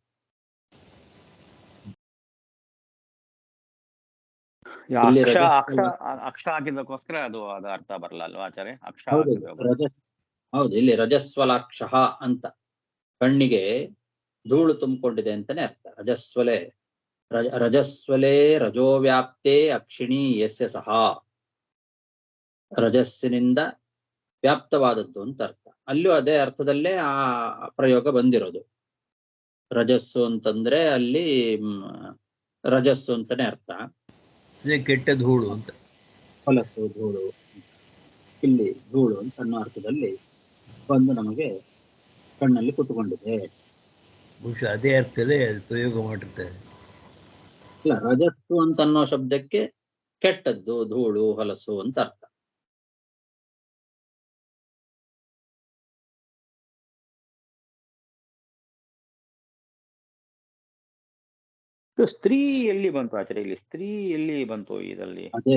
ಅಕ್ಷ ಹಾಕಿದಕ್ಕೋಸ್ಕರ ಅದು ಅರ್ಥ ಬರಲ್ಲ ಅಲ್ವಾ ಆಚಾರ್ಯ? ಅಕ್ಷ ಹೌದು, ಇಲ್ಲಿ ರಜಸ್ವಲಾಕ್ಷ ಅಂತ ಕಣ್ಣಿಗೆ ಧೂಳು ತುಂಬಿಕೊಂಡಿದೆ ಅಂತಾನೆ ಅರ್ಥ. ರಜಸ್ವಲೇ ರಜೋವ್ಯಾಪ್ತೇ ಅಕ್ಷಿಣಿ ಯಸ್ಯ ಸಹ. ರಜಸ್ಸಿನಿಂದ ವ್ಯಾಪ್ತವಾದದ್ದು ಅಂತ ಅರ್ಥ. ಅಲ್ಲೂ ಅದೇ ಅರ್ಥದಲ್ಲೇ ಆ ಪ್ರಯೋಗ ಬಂದಿರೋದು. ರಜಸ್ಸು ಅಂತಂದ್ರೆ ಅಲ್ಲಿ ರಜಸ್ಸು ಅಂತಾನೆ ಅರ್ಥ. ಕೆಟ್ಟ ಧೂಳು ಅಂತ, ಹೊಲಸು, ಧೂಳು. ಇಲ್ಲಿ ಧೂಳು ಅಂತ ಅನ್ನೋ ಅರ್ಥದಲ್ಲಿ ಬಂದು ನಮಗೆ ಕಣ್ಣಲ್ಲಿ ಕುತ್ಕೊಂಡಿದೆ. ಬಹುಶಃ ಅದೇ ಅರ್ಥದಲ್ಲೇ ಪ್ರಯೋಗ ಮಾಡಿರ್ತಾರೆ. ಇಲ್ಲ, ರಜಸ್ಸು ಅಂತ ಅನ್ನೋ ಶಬ್ದಕ್ಕೆ ಕೆಟ್ಟದ್ದು, ಧೂಳು, ಹೊಲಸು ಅಂತ ಅರ್ಥ. ಸ್ತ್ರೀ ಎಲ್ಲಿ ಬಂತು ಆಚಾರ್ಯ? ಇಲ್ಲಿ ಸ್ತ್ರೀ ಎಲ್ಲಿ ಬಂತು ಇದರಲ್ಲಿ? ಅದೇ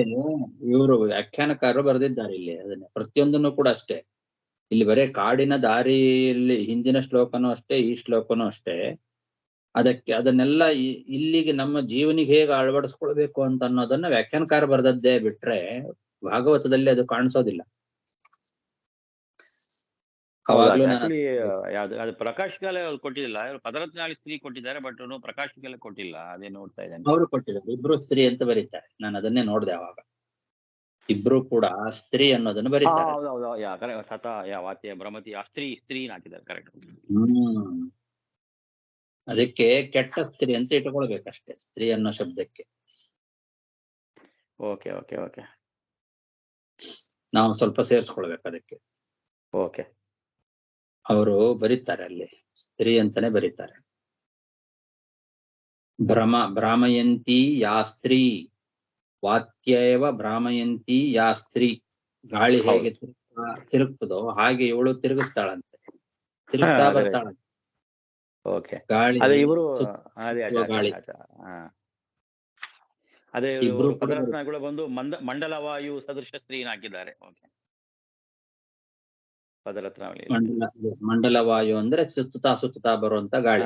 ಇವರು ವ್ಯಾಖ್ಯಾನಕಾರರು ಬರೆದಿದ್ದಾರೆ ಇಲ್ಲಿ ಅದನ್ನೇ. ಪ್ರತಿಯೊಂದನ್ನು ಕೂಡ ಅಷ್ಟೇ. ಇಲ್ಲಿ ಬರೇ ಕಾಡಿನ ದಾರಿಯಲ್ಲಿ ಹಿಂದಿನ ಶ್ಲೋಕನೂ ಅಷ್ಟೇ, ಈ ಶ್ಲೋಕನೂ ಅಷ್ಟೇ. ಅದನ್ನೆಲ್ಲ ಇಲ್ಲಿಗೆ ನಮ್ಮ ಜೀವನಿಗೆ ಹೇಗೆ ಅಳವಡಿಸ್ಕೊಳ್ಬೇಕು ಅಂತ ಅನ್ನೋದನ್ನ ವ್ಯಾಖ್ಯಾನಕಾರ ಬರೆದದ್ದೇ ಬಿಟ್ರೆ ಭಾಗವತದಲ್ಲಿ ಅದು ಕಾಣಿಸೋದಿಲ್ಲ. ಅದು ಪ್ರಕಾಶಕಾಲ ಕೊಟ್ಟಿಲ್ಲ, ಪದರತ್ನಾಳಿ ಸ್ತ್ರೀ ಕೊಟ್ಟಿದ್ದಾರೆ, ಬಟ್ ಪ್ರಕಾಶಕಾಲ ಕೊಟ್ಟಿಲ್ಲ. ಅದೇ ನೋಡ್ತಾ ಇದ್ದೇನೆ. ಅವರು ಕೊಟ್ಟಿದ್ದಾರೆ, ಇಬ್ರು ಸ್ತ್ರೀ ಅಂತ ಬರೀತಾರೆ. ನಾನು ಅದನ್ನೇ ನೋಡ್ದೆ ಅವಾಗ. ಇಬ್ರು ಕೂಡ ಸ್ತ್ರೀ ಅನ್ನೋದನ್ನು ಬರೀತಾರೆ. ಸತ ವಾತ್ಯ ಭ್ರಮತಿ ಸ್ತ್ರೀ ಹಾಕಿದ್ದಾರೆ, ಕರೆಕ್ಟ್. ಅದಕ್ಕೆ ಕೆಟ್ಟ ಸ್ತ್ರೀ ಅಂತ ಇಟ್ಕೊಳ್ಬೇಕಷ್ಟೇ, ಸ್ತ್ರೀ ಅನ್ನೋ ಶಬ್ದಕ್ಕೆ. ಓಕೆ ಓಕೆ ಓಕೆ, ನಾವು ಸ್ವಲ್ಪ ಸೇರಿಸ್ಕೊಳ್ಬೇಕು ಅದಕ್ಕೆ. ಓಕೆ, ಅವರು ಬರೀತಾರೆ ಅಲ್ಲಿ ಸ್ತ್ರೀ ಅಂತಾನೆ ಬರೀತಾರೆ. ಭ್ರಾಮಯಂತಿ ಯಾ ಸ್ತ್ರೀ ವಾತ್ಯವ ಭ್ರಾಮಯಂತಿ ಯಾ ಸ್ತ್ರೀ. ಗಾಳಿ ಹೇಗೆ ತಿರುಗ್ತದೋ ಹಾಗೆ ಇವಳು ತಿರುಗಿಸ್ತಾಳಂತೆ, ತಿರುಗ್ತಾ ಬರ್ತಾಳಂತೆ. ಗಾಳಿ ಗಾಳಿ ಅದೇ ಪದರತ್ನಗಳು ಬಂದು ಮಂಡಲವಾಯು ಸದೃಶ ಸ್ತ್ರೀನ ಹಾಕಿದ್ದಾರೆ. ಓಕೆ, ಮಂಡಲವಾಯು ಅಂದ್ರೆ ಸುತ್ತುತ್ತಾ ಬರುವಂತ ಗಾಳಿ.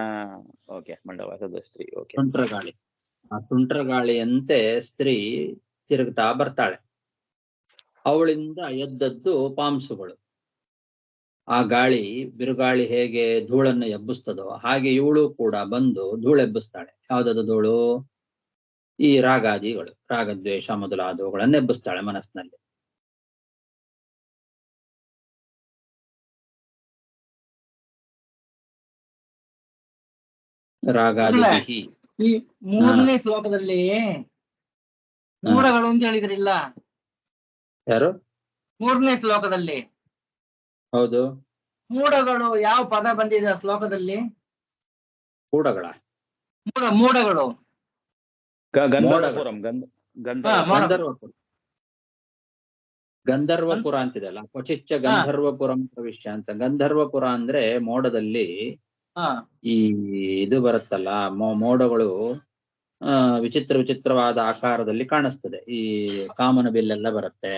ಓಕೆ, ಮಂಡಲವಾಯು ಸದೃಶ ಸ್ತ್ರೀ. ಓಕೆ, ತುಂಟ್ರ ಗಾಳಿ. ಆ ತುಂಟ್ರ ಗಾಳಿಯಂತೆ ಸ್ತ್ರೀ ತಿರುಗ್ತಾ ಬರ್ತಾಳೆ. ಅವಳಿಂದ ಎದ್ದದ್ದು ಪಾಂಸುಗಳು. ಆ ಗಾಳಿ ಬಿರುಗಾಳಿ ಹೇಗೆ ಧೂಳನ್ನು ಎಬ್ಬಿಸ್ತದೋ ಹಾಗೆ ಇವಳು ಕೂಡ ಬಂದು ಧೂಳು ಎಬ್ಬಿಸ್ತಾಳೆ. ಯಾವ್ದದು ಧೂಳು? ಈ ರಾಗಾದಿಗಳು, ರಾಗದ್ವೇಷ ಮೊದಲಾದವುಗಳನ್ನು ಎಬ್ಬಿಸ್ತಾಳೆ ಮನಸ್ಸಿನಲ್ಲಿ. ರಾಗಾದಿಭಿಹಿ. ಈ 3ನೇ ಶ್ಲೋಕದಲ್ಲಿ ಮೋಡಗಳು ಅಂತ ಹೇಳಿದ್ರಿಲ್ಲ, ಯಾರು? 3ನೇ ಶ್ಲೋಕದಲ್ಲಿ ಹೌದು, ಮೋಡಗಳು ಯಾವ ಪದ ಬಂದಿದೆ ಆ ಶ್ಲೋಕದಲ್ಲಿ? ಕೂಡಗಳ ಮೋಡಗಳು ಗಂಧರ್ವಪುರಂ ಗಂಧರ್ವಪುರ. ಗಂಧರ್ವಪುರ ಅಂತಿದೆಲ್ಲ, ಕ್ವಚಿಚ್ಚ ಗಂಧರ್ವಪುರಂ ಪ್ರವಿಶ್ಯ ಅಂತ. ಗಂಧರ್ವಪುರ ಅಂದ್ರೆ ಮೋಡದಲ್ಲಿ ಈ ಇದು ಬರುತ್ತಲ್ಲ, ಮೋಡಗಳು ವಿಚಿತ್ರ ವಿಚಿತ್ರವಾದ ಆಕಾರದಲ್ಲಿ ಕಾಣಿಸ್ತದೆ. ಈ ಕಾಮನ ಬಿಲ್ಲೆಲ್ಲ ಬರುತ್ತೆ,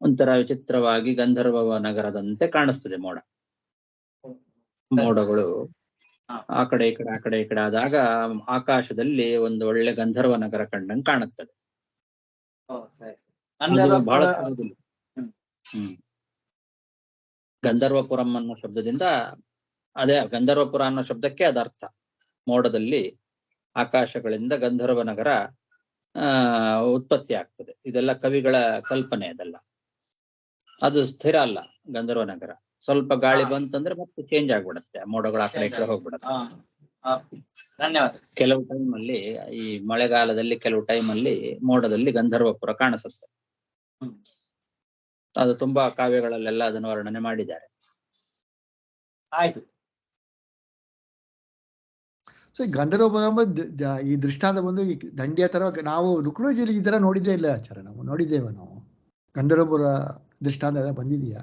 ಒಂಥರ ವಿಚಿತ್ರವಾಗಿ ಗಂಧರ್ವ ನಗರದಂತೆ ಕಾಣಿಸ್ತದೆ ಮೋಡಗಳು. ಆ ಕಡೆ ಈ ಕಡೆ ಆ ಕಡೆ ಈ ಕಡೆ ಆದಾಗ ಆಕಾಶದಲ್ಲಿ ಒಂದು ಒಳ್ಳೆ ಗಂಧರ್ವ ನಗರ ಕಂಡಂಗೆ ಕಾಣುತ್ತದೆ. ಬಹಳ ಗಂಧರ್ವಪುರಂ ಅನ್ನೋ ಶಬ್ದದಿಂದ ಅದೇ ಗಂಧರ್ವಪುರ ಅನ್ನೋ ಶಬ್ದಕ್ಕೆ ಅದರ್ಥ. ಮೋಡದಲ್ಲಿ ಆಕಾಶಗಳಿಂದ ಗಂಧರ್ವ ನಗರ ಉತ್ಪತ್ತಿ ಆಗ್ತದೆ. ಇದೆಲ್ಲ ಕವಿಗಳ ಕಲ್ಪನೆ, ಅದೆಲ್ಲ. ಅದು ಸ್ಥಿರ ಅಲ್ಲ ಗಂಧರ್ವ ನಗರ. ಸ್ವಲ್ಪ ಗಾಳಿ ಬಂತಂದ್ರೆ ಮತ್ತೆ ಚೇಂಜ್ ಆಗ್ಬಿಡತ್ತೆ, ಮೋಡಗಳು ಆ ಕಡೆ ಈ ಕಡೆ ಹೋಗ್ಬಿಡತ್ತೆ. ಕೆಲವು ಟೈಮ್ ಅಲ್ಲಿ, ಈ ಮಳೆಗಾಲದಲ್ಲಿ ಕೆಲವು ಟೈಮ್ ಅಲ್ಲಿ ಮೋಡದಲ್ಲಿ ಗಂಧರ್ವಪುರ ಕಾಣಿಸುತ್ತೆ. ಅದು ತುಂಬಾ ಕಾವ್ಯಗಳಲ್ಲೆಲ್ಲ ಅದನ್ನು ವರ್ಣನೆ ಮಾಡಿದ್ದಾರೆ. ಆಯ್ತು. ಸೊ ಈ ಗಂಧರ್ವಪುರ ಈ ದೃಷ್ಟಾಂತ ಬಂದು ಈ ದಂಡಿಯ ತರ ನಾವು ರುಕ್ಮಿಣಿಯಲ್ಲಿ ಈ ತರ ನೋಡಿದ್ದೇ ಇಲ್ಲ ಆಚಾರ್ಯ. ನಾವು ನೋಡಿದ್ದೇವೆ, ನಾವು ಗಂಧರ್ವಪುರ ದೃಷ್ಟಾಂತ ಬಂದಿದೆಯಾ?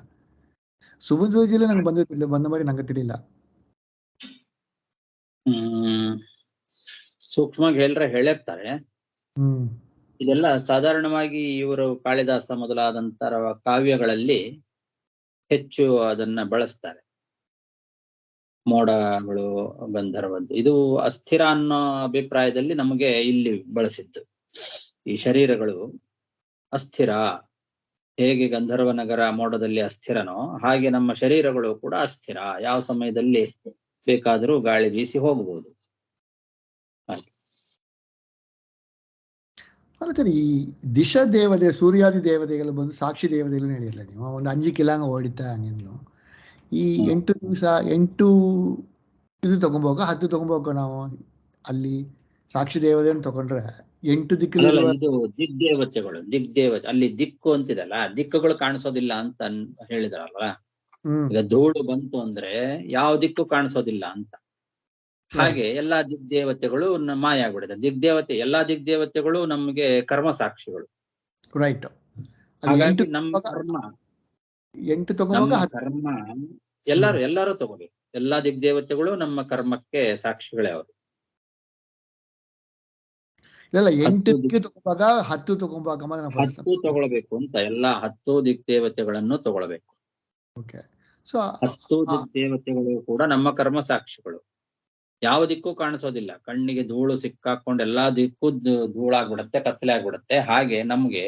ಸುಬುಧದಲ್ಲಿ ನಂಗೆ ಬಂದ மாதிரி ನಂಗೆ ತಿಳಿಲ್ಲ. ಸೂಕ್ಷ್ಮವಾಗಿ ಹೇಳಿರ್ತಾರೆ. ಇದೆಲ್ಲ ಸಾಧಾರಣವಾಗಿ ಇವರು ಕಾಳಿದಾಸ ಮೊದಲಾದಂತರ ಕಾವ್ಯಗಳಲ್ಲಿ ಹೆಚ್ಚು ಅದನ್ನ ಬಳಸ್ತಾರೆ. ಮೋಡಗಳು ಗಂಧರ್ವದ್ದು ಇದು ಅಸ್ಥಿರ ಅನ್ನೋ ಅಭಿಪ್ರಾಯದಲ್ಲಿ ನಮಗೆ ಇಲ್ಲಿ ಬಳಸಿದ್ದು. ಈ ಶರೀರಗಳು ಅಸ್ಥಿರ, ಹೇಗೆ ಗಂಧರ್ವ ನಗರ ಮೋಡದಲ್ಲಿ ಅಸ್ಥಿರನೋ ಹಾಗೆ ನಮ್ಮ ಶರೀರಗಳು ಕೂಡ ಅಸ್ಥಿರ. ಯಾವ ಸಮಯದಲ್ಲಿ ಬೇಕಾದರೂ ಗಾಳಿ ಬೀಸಿ ಹೋಗಬಹುದು. ಅಲ್ಲದೆ ಈ ದಿಶ ದೇವತೆ, ಸೂರ್ಯಾದಿ ದೇವತೆಗಳು ಬಂದು ಸಾಕ್ಷಿ ದೇವತೆಗಳು ಹೇಳಿರಲ್ಲ ನೀವು. ಒಂದು 5 ಕಿಲಾಂಗ ಓಡಿತಾ ಹಂಗೇನು ಈ 8 ದಿವಸ 8 ಇದು ತಗೊಂಬೋಗ 10 ತಗೊಂಬೋಗ ನಾವು ಅಲ್ಲಿ ಸಾಕ್ಷಿ ದೇವತೆಯನ್ನು ತಗೊಂಡ್ರೆ 8 ದಿಕ್ಕಲ್ಲಿ ಇದು ದಿಗ್ದೇವತೆಗಳು. ಅಲ್ಲಿ ದಿಕ್ಕು ಅಂತಿದಲ್ಲ, ದಿಕ್ಕುಗಳು ಕಾಣಿಸೋದಿಲ್ಲ ಅಂತ ಹೇಳಿದಾರಲ್ವಾ. ಈಗ ಧೂಳು ಬಂತು ಅಂದ್ರೆ ಯಾವ ದಿಕ್ಕು ಕಾಣಿಸೋದಿಲ್ಲ ಅಂತ. ಹಾಗೆ ಎಲ್ಲಾ ದಿಗ್ದೇವತೆಗಳು ಮಾಯ ಆಗ್ಬಿಡುತ್ತೆ. ಎಲ್ಲಾ ದಿಗ್ದೇವತೆಗಳು ನಮ್ಗೆ ಕರ್ಮ ಸಾಕ್ಷಿಗಳು. ರೈಟ್. ಹಾಗಾಗಿ ನಮ್ಮ ಕರ್ಮ 8 ತಗೊಂಡಾಗ ಕರ್ಮ ಎಲ್ಲರೂ ತಗೋಬೇಕು. ಎಲ್ಲಾ ದಿಗ್ದೇವತೆಗಳು ನಮ್ಮ ಕರ್ಮಕ್ಕೆ ಸಾಕ್ಷಿಗಳೇ ಅವರು. ಇಲ್ಲ 8 ತಗೊಂಡಾಗ 10 ತಗೊಂಡಾಗ 10 ತಗೊಳ್ಬೇಕು ಅಂತ. ಎಲ್ಲಾ 10 ದಿಗ್ದೇವತೆಗಳನ್ನು ತಗೊಳ್ಬೇಕು. ಓಕೆ. ಸೊ 10 ದಿಗ್ದೇವತೆಗಳು ಕೂಡ ನಮ್ಮ ಕರ್ಮ ಸಾಕ್ಷಿಗಳು. ಯಾವ ದಿಕ್ಕು ಕಾಣಿಸೋದಿಲ್ಲ. ಕಣ್ಣಿಗೆ ಧೂಳು ಸಿಕ್ಕಾಕೊಂಡು ಎಲ್ಲಾ ದಿಕ್ಕು ಧೂಳಾಗ್ಬಿಡತ್ತೆ, ಕತ್ತಲೆ ಆಗ್ಬಿಡತ್ತೆ. ಹಾಗೆ ನಮ್ಗೆ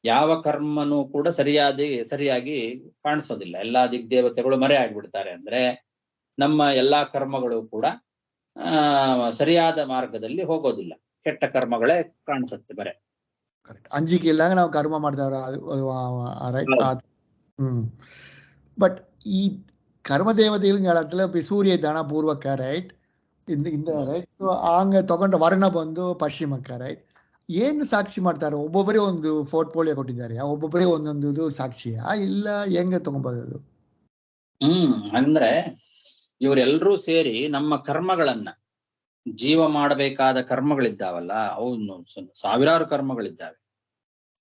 ಯಾವ ಕರ್ಮನೂ ಕೂಡ ಸರಿಯಾಗಿ ಕಾಣಿಸೋದಿಲ್ಲ. ಎಲ್ಲಾ ದಿಗ್ದೇವತೆಗಳು ಮರೆ ಆಗ್ಬಿಡ್ತಾರೆ. ಅಂದ್ರೆ ನಮ್ಮ ಎಲ್ಲಾ ಕರ್ಮಗಳು ಕೂಡ ಸರಿಯಾದ ಮಾರ್ಗದಲ್ಲಿ ಹೋಗೋದಿಲ್ಲ. ಕೆಟ್ಟ ಕರ್ಮಗಳೇ ಕಾಣಿಸುತ್ತೆ ಬರೆ. ಅಂಜಿಕೆ ಇಲ್ಲಾಗ ನಾವು ಕರ್ಮ ಮಾಡ್ತಾರ. ಬಟ್ ಈ ಕರ್ಮ ದೇವತೆಗಳು ಹೇಳತ್ತಲ್ಲ, ಸೂರ್ಯ ದಾನ ಪೂರ್ವಕ್ಕ, ರೈಟ್, ಇಂದ ರೈಟ್. ಸೊ ಹಂಗ ತಗೊಂಡ ವರ್ಣ ಬಂದು ಪಶ್ಚಿಮಕ್ಕ, ರೈಟ್. ಏನು ಸಾಕ್ಷಿ ಮಾಡ್ತಾರೆ? ಒಬ್ಬೊಬ್ಬರೇ ಒಂದು ಪೋರ್ಟ್ಫೋಲಿಯೋ ಕೊಟ್ಟಿದ್ದಾರೆ, ಒಬ್ಬೊಬ್ಬರೇ ಒಂದೊಂದು ಸಾಕ್ಷಿಯ ಇಲ್ಲ ಹೆಂಗೆ ತಗೊಂಬೋದು? ಅಂದ್ರೆ ಇವರೆಲ್ಲರೂ ಸೇರಿ ನಮ್ಮ ಕರ್ಮಗಳನ್ನ, ಜೀವ ಮಾಡಬೇಕಾದ ಕರ್ಮಗಳಿದ್ದಾವಲ್ಲ, ಅವು ಸಾವಿರಾರು ಕರ್ಮಗಳಿದ್ದಾವೆ.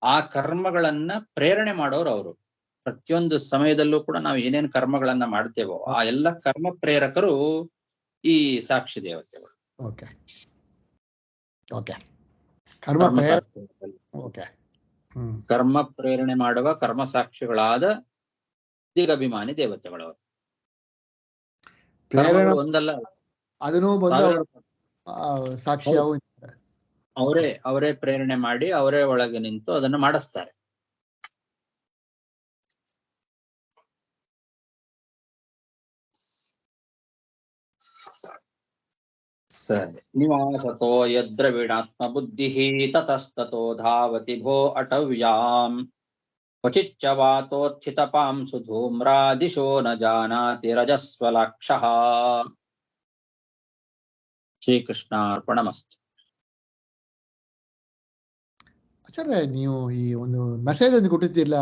ಆ ಕರ್ಮಗಳನ್ನ ಪ್ರೇರಣೆ ಮಾಡೋರು ಅವರು. ಪ್ರತಿಯೊಂದು ಸಮಯದಲ್ಲೂ ಕೂಡ ನಾವು ಏನೇನು ಕರ್ಮಗಳನ್ನ ಮಾಡ್ತೇವೋ ಆ ಎಲ್ಲ ಕರ್ಮ ಪ್ರೇರಕರು ಈ ಸಾಕ್ಷಿ ದೇವತೆಗಳು. ಓಕೆ. ಕರ್ಮ ಪ್ರೇರಣೆ ಮಾಡುವ ಕರ್ಮ ಸಾಕ್ಷಿಗಳಾದ ದಿಗಭಿಮಾನಿ ದೇವತೆಗಳವರು. ಒಂದಲ್ಲ, ಅದನ್ನು ಸಾಕ್ಷಿ ಅವರೇ ಪ್ರೇರಣೆ ಮಾಡಿ ಅವರೇ ಒಳಗೆ ನಿಂತು ಅದನ್ನು ಮಾಡಿಸ್ತಾರೆ. ಸರಿ. ನಿವಾಸತೋ ಯದ್ರವಿಣಾತ್ಮ ಬುದ್ಧಿ ತತಸ್ತತೋ ಧಾವತಿ ಭೋ ಅಟವ್ಯಾಂ ಕ್ವಚಿಚ್ಚ ವಾತೋತ್ಥಿತಪಾಂಸು ಧೂಮ್ರಾದಿಶೋ ನ ಜಾನಾತಿ ರಜಸ್ವಲಾಕ್ಷಃ. ಶ್ರೀಕೃಷ್ಣಾರ್ಪಣಮಸ್ತು. ಆಚಾರ್ಯ, ನೀವು ಈ ಒಂದು ಮೆಸೇಜ್ ಒಂದು ಕೊಟ್ಟಿದ್ದೀರಲ್ಲ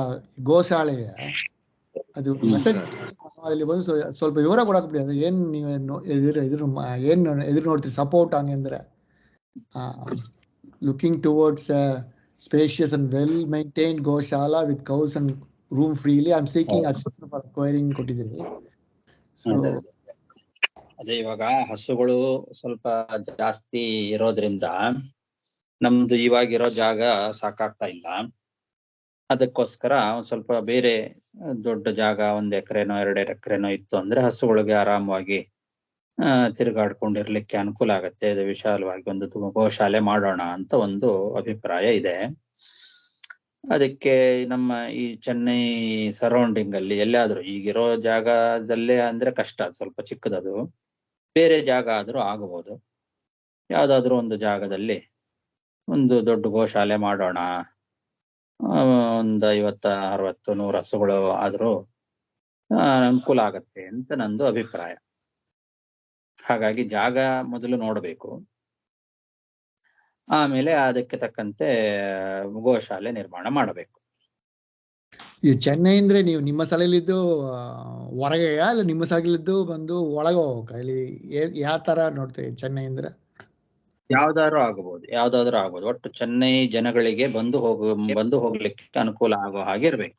ಗೋಶಾಲೆಯ, ಅದು ಮೆಸೇಜ್ ಅಲ್ಲಿ ಬಂದು ಸ್ವಲ್ಪ ವಿವರ ಕೊಡಕ್ಬಿಡಿ. ಅದು ಏನ್ ನೀವು ಎದುರು ನೋಡ್ತೀರಿ ಸಪೋರ್ಟ್ ಹಂಗೆ ಅಂದ್ರೆ looking towards spacious and well maintained goshala with cows and room freely I am seeking assistance for acquiring ಕೊಟ್ಟಿದ್ದೀರಿ. ಸೊ ಅದೇ ಇವಾಗ ಹಸುಗಳು ಸ್ವಲ್ಪ ಜಾಸ್ತಿ ಇರೋದ್ರಿಂದ ನಮ್ದು ಇವಾಗಿರೋ ಜಾಗ ಸಾಕಾಗ್ತಾ ಇಲ್ಲ. ಅದಕ್ಕೋಸ್ಕರ ಒಂದ್ ಸ್ವಲ್ಪ ಬೇರೆ ದೊಡ್ಡ ಜಾಗ 1 ಎಕರೆನೋ 2 ಎಕರೆನೋ ಇತ್ತು ಅಂದ್ರೆ ಹಸುಗಳಿಗೆ ಆರಾಮವಾಗಿ ತಿರುಗಾಡ್ಕೊಂಡಿರ್ಲಿಕ್ಕೆ ಅನುಕೂಲ ಆಗತ್ತೆ. ಅದು ವಿಶಾಲವಾಗಿ ಒಂದು ಗೋಶಾಲೆ ಮಾಡೋಣ ಅಂತ ಒಂದು ಅಭಿಪ್ರಾಯ ಇದೆ. ಅದಕ್ಕೆ ನಮ್ಮ ಈ ಚೆನ್ನೈ ಸರೌಂಡಿಂಗ್ ಅಲ್ಲಿ ಎಲ್ಲಾದ್ರೂ ಈಗಿರೋ ಜಾಗದಲ್ಲೇ ಅಂದ್ರೆ ಕಷ್ಟ, ಸ್ವಲ್ಪ ಚಿಕ್ಕದದು. ಬೇರೆ ಜಾಗ ಆದ್ರೂ ಆಗಬಹುದು. ಯಾವ್ದಾದ್ರು ಒಂದು ಜಾಗದಲ್ಲಿ ಒಂದು ದೊಡ್ಡ ಗೋಶಾಲೆ ಮಾಡೋಣ, ಒಂದು 50, 60, 100 ಹಸುಗಳು ಆದ್ರೂ ಅನುಕೂಲ ಆಗತ್ತೆ ಅಂತ ನಂದು ಅಭಿಪ್ರಾಯ. ಹಾಗಾಗಿ ಜಾಗ ಮೊದಲು ನೋಡ್ಬೇಕು, ಆಮೇಲೆ ಅದಕ್ಕೆ ತಕ್ಕಂತೆ ಗೋಶಾಲೆ ನಿರ್ಮಾಣ ಮಾಡಬೇಕು. ಈ ಚೆನ್ನೈ ಅಂದ್ರೆ ನೀವು ನಿಮ್ಮ ಸ್ಥಳದಲ್ಲಿದ್ದು ಹೊರಗೆ ಅಲ್ಲ ನಿಮ್ಮ ಸ್ಥಳದಲ್ಲಿದ್ದು ಬಂದು ಒಳಗೆ ಹೋಗಕ ಇಲ್ಲಿ ಯಾವ ತರ ನೋಡ್ತೀವಿ ಚೆನ್ನೈ ಅಂದ್ರೆ? ಯಾವ್ದಾದ್ರು ಆಗ್ಬೋದು. ಒಟ್ಟು ಚೆನ್ನೈ ಜನಗಳಿಗೆ ಬಂದು ಹೋಗ್ಲಿಕ್ಕೆ ಅನುಕೂಲ ಆಗೋ ಹಾಗೆ ಇರ್ಬೇಕು.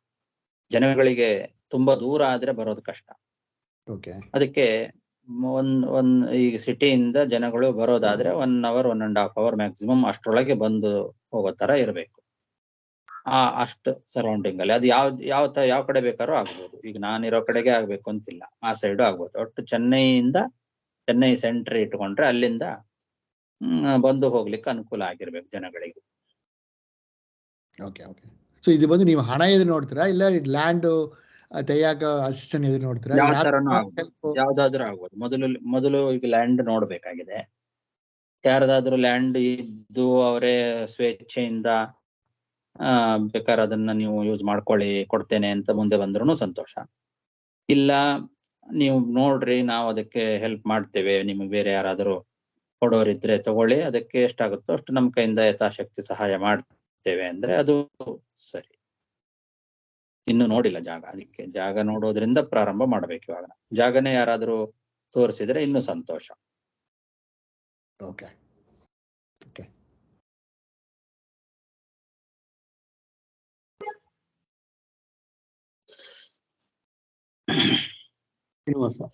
ಜನಗಳಿಗೆ ತುಂಬಾ ದೂರ ಆದ್ರೆ ಬರೋದು ಕಷ್ಟ. ಓಕೆ. ಅದಕ್ಕೆ ಈಗ ಸಿಟಿಯಿಂದ ಜನಗಳು ಬರೋದಾದ್ರೆ 1 hour 1.5 hour ಮ್ಯಾಕ್ಸಿಮಮ್ ಅಷ್ಟ್ರೊಳಗೆ ಬಂದು ಹೋಗೋ ತರ ಇರ್ಬೇಕು. ಅಷ್ಟು ಸರೌಂಡಿಂಗ್ ಅಲ್ಲಿ ಅದು ಯಾವ ಕಡೆ ಬೇಕಾದ್ರೂ ಆಗ್ಬೋದು. ಈಗ ನಾನಿರೋ ಕಡೆಗೆ ಆಗ್ಬೇಕು ಅಂತಿಲ್ಲ, ಆ ಸೈಡು ಆಗ್ಬೋದು. ಒಟ್ಟು ಚೆನ್ನೈ ಸೆಂಟರ್ ಇಟ್ಕೊಂಡ್ರೆ ಅಲ್ಲಿಂದ ಬಂದು ಹೋಗ್ಲಿಕ್ಕೆ ಅನುಕೂಲ ಆಗಿರ್ಬೇಕು ಜನಗಳಿಗೆ. Okay okay. ಸೊ ಇದು ಬಂದು ನೀವು ಹಣ ಎದು ನೋಡ್ತೀರಾ ಇಲ್ಲ ಲ್ಯಾಂಡ್ ತೆಯ್ಯಾಕ ಅಸಿಸ್ಟೆಂಟ್ ಎದು ನೋಡ್ತೀರಾ? ಯಾವ್ದಾದ್ರು ಆಗ್ಬೋದು. ಮೊದಲು ಈಗ ಲ್ಯಾಂಡ್ ನೋಡ್ಬೇಕಾಗಿದೆ. ಯಾರದಾದ್ರೂ ಲ್ಯಾಂಡ್ ಇದ್ದು ಅವರೇ ಸ್ವೇಚ್ಛೆಯಿಂದ ಬೇಕಾದ್ರೆ ಅದನ್ನ ನೀವು ಯೂಸ್ ಮಾಡ್ಕೊಳ್ಳಿ, ಕೊಡ್ತೇನೆ ಅಂತ ಮುಂದೆ ಬಂದ್ರು ಸಂತೋಷ. ಇಲ್ಲ ನೀವು ನೋಡ್ರಿ ನಾವು ಅದಕ್ಕೆ ಹೆಲ್ಪ್ ಮಾಡ್ತೇವೆ, ನಿಮಗೆ ಬೇರೆ ಯಾರಾದ್ರೂ ಕೊಡೋರಿದ್ರೆ ತಗೊಳ್ಳಿ, ಅದಕ್ಕೆ ಎಷ್ಟಾಗುತ್ತೋ ಅಷ್ಟು ನಮ್ಮ ಕೈಯಿಂದ ಯಥಾಶಕ್ತಿ ಸಹಾಯ ಮಾಡ್ತೇವೆ ಅಂದ್ರೆ ಅದು ಸರಿ. ಇನ್ನು ನೋಡಿಲ್ಲ ಜಾಗ, ಅದಕ್ಕೆ ಜಾಗ ನೋಡೋದ್ರಿಂದ ಪ್ರಾರಂಭ ಮಾಡ್ಬೇಕು. ಇವಾಗ ಜಾಗನೇ ಯಾರಾದ್ರೂ ತೋರಿಸಿದ್ರೆ ಇನ್ನು ಸಂತೋಷ. Okay okay.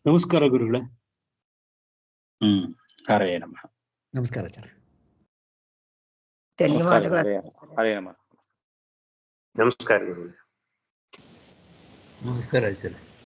ನಮಸ್ಕಾರ ಗುರುಗಳೇ. ಹರೇ ನಮಃ. ನಮಸ್ಕಾರ ಆಚಾರ್ಯ. ಧನ್ಯವಾದಗಳು. ಹರೇ ನಮಃ. ನಮಸ್ಕಾರ ಗುರುಗಳೇ. ನಮಸ್ಕಾರ ಆಚಾರ್ಯ.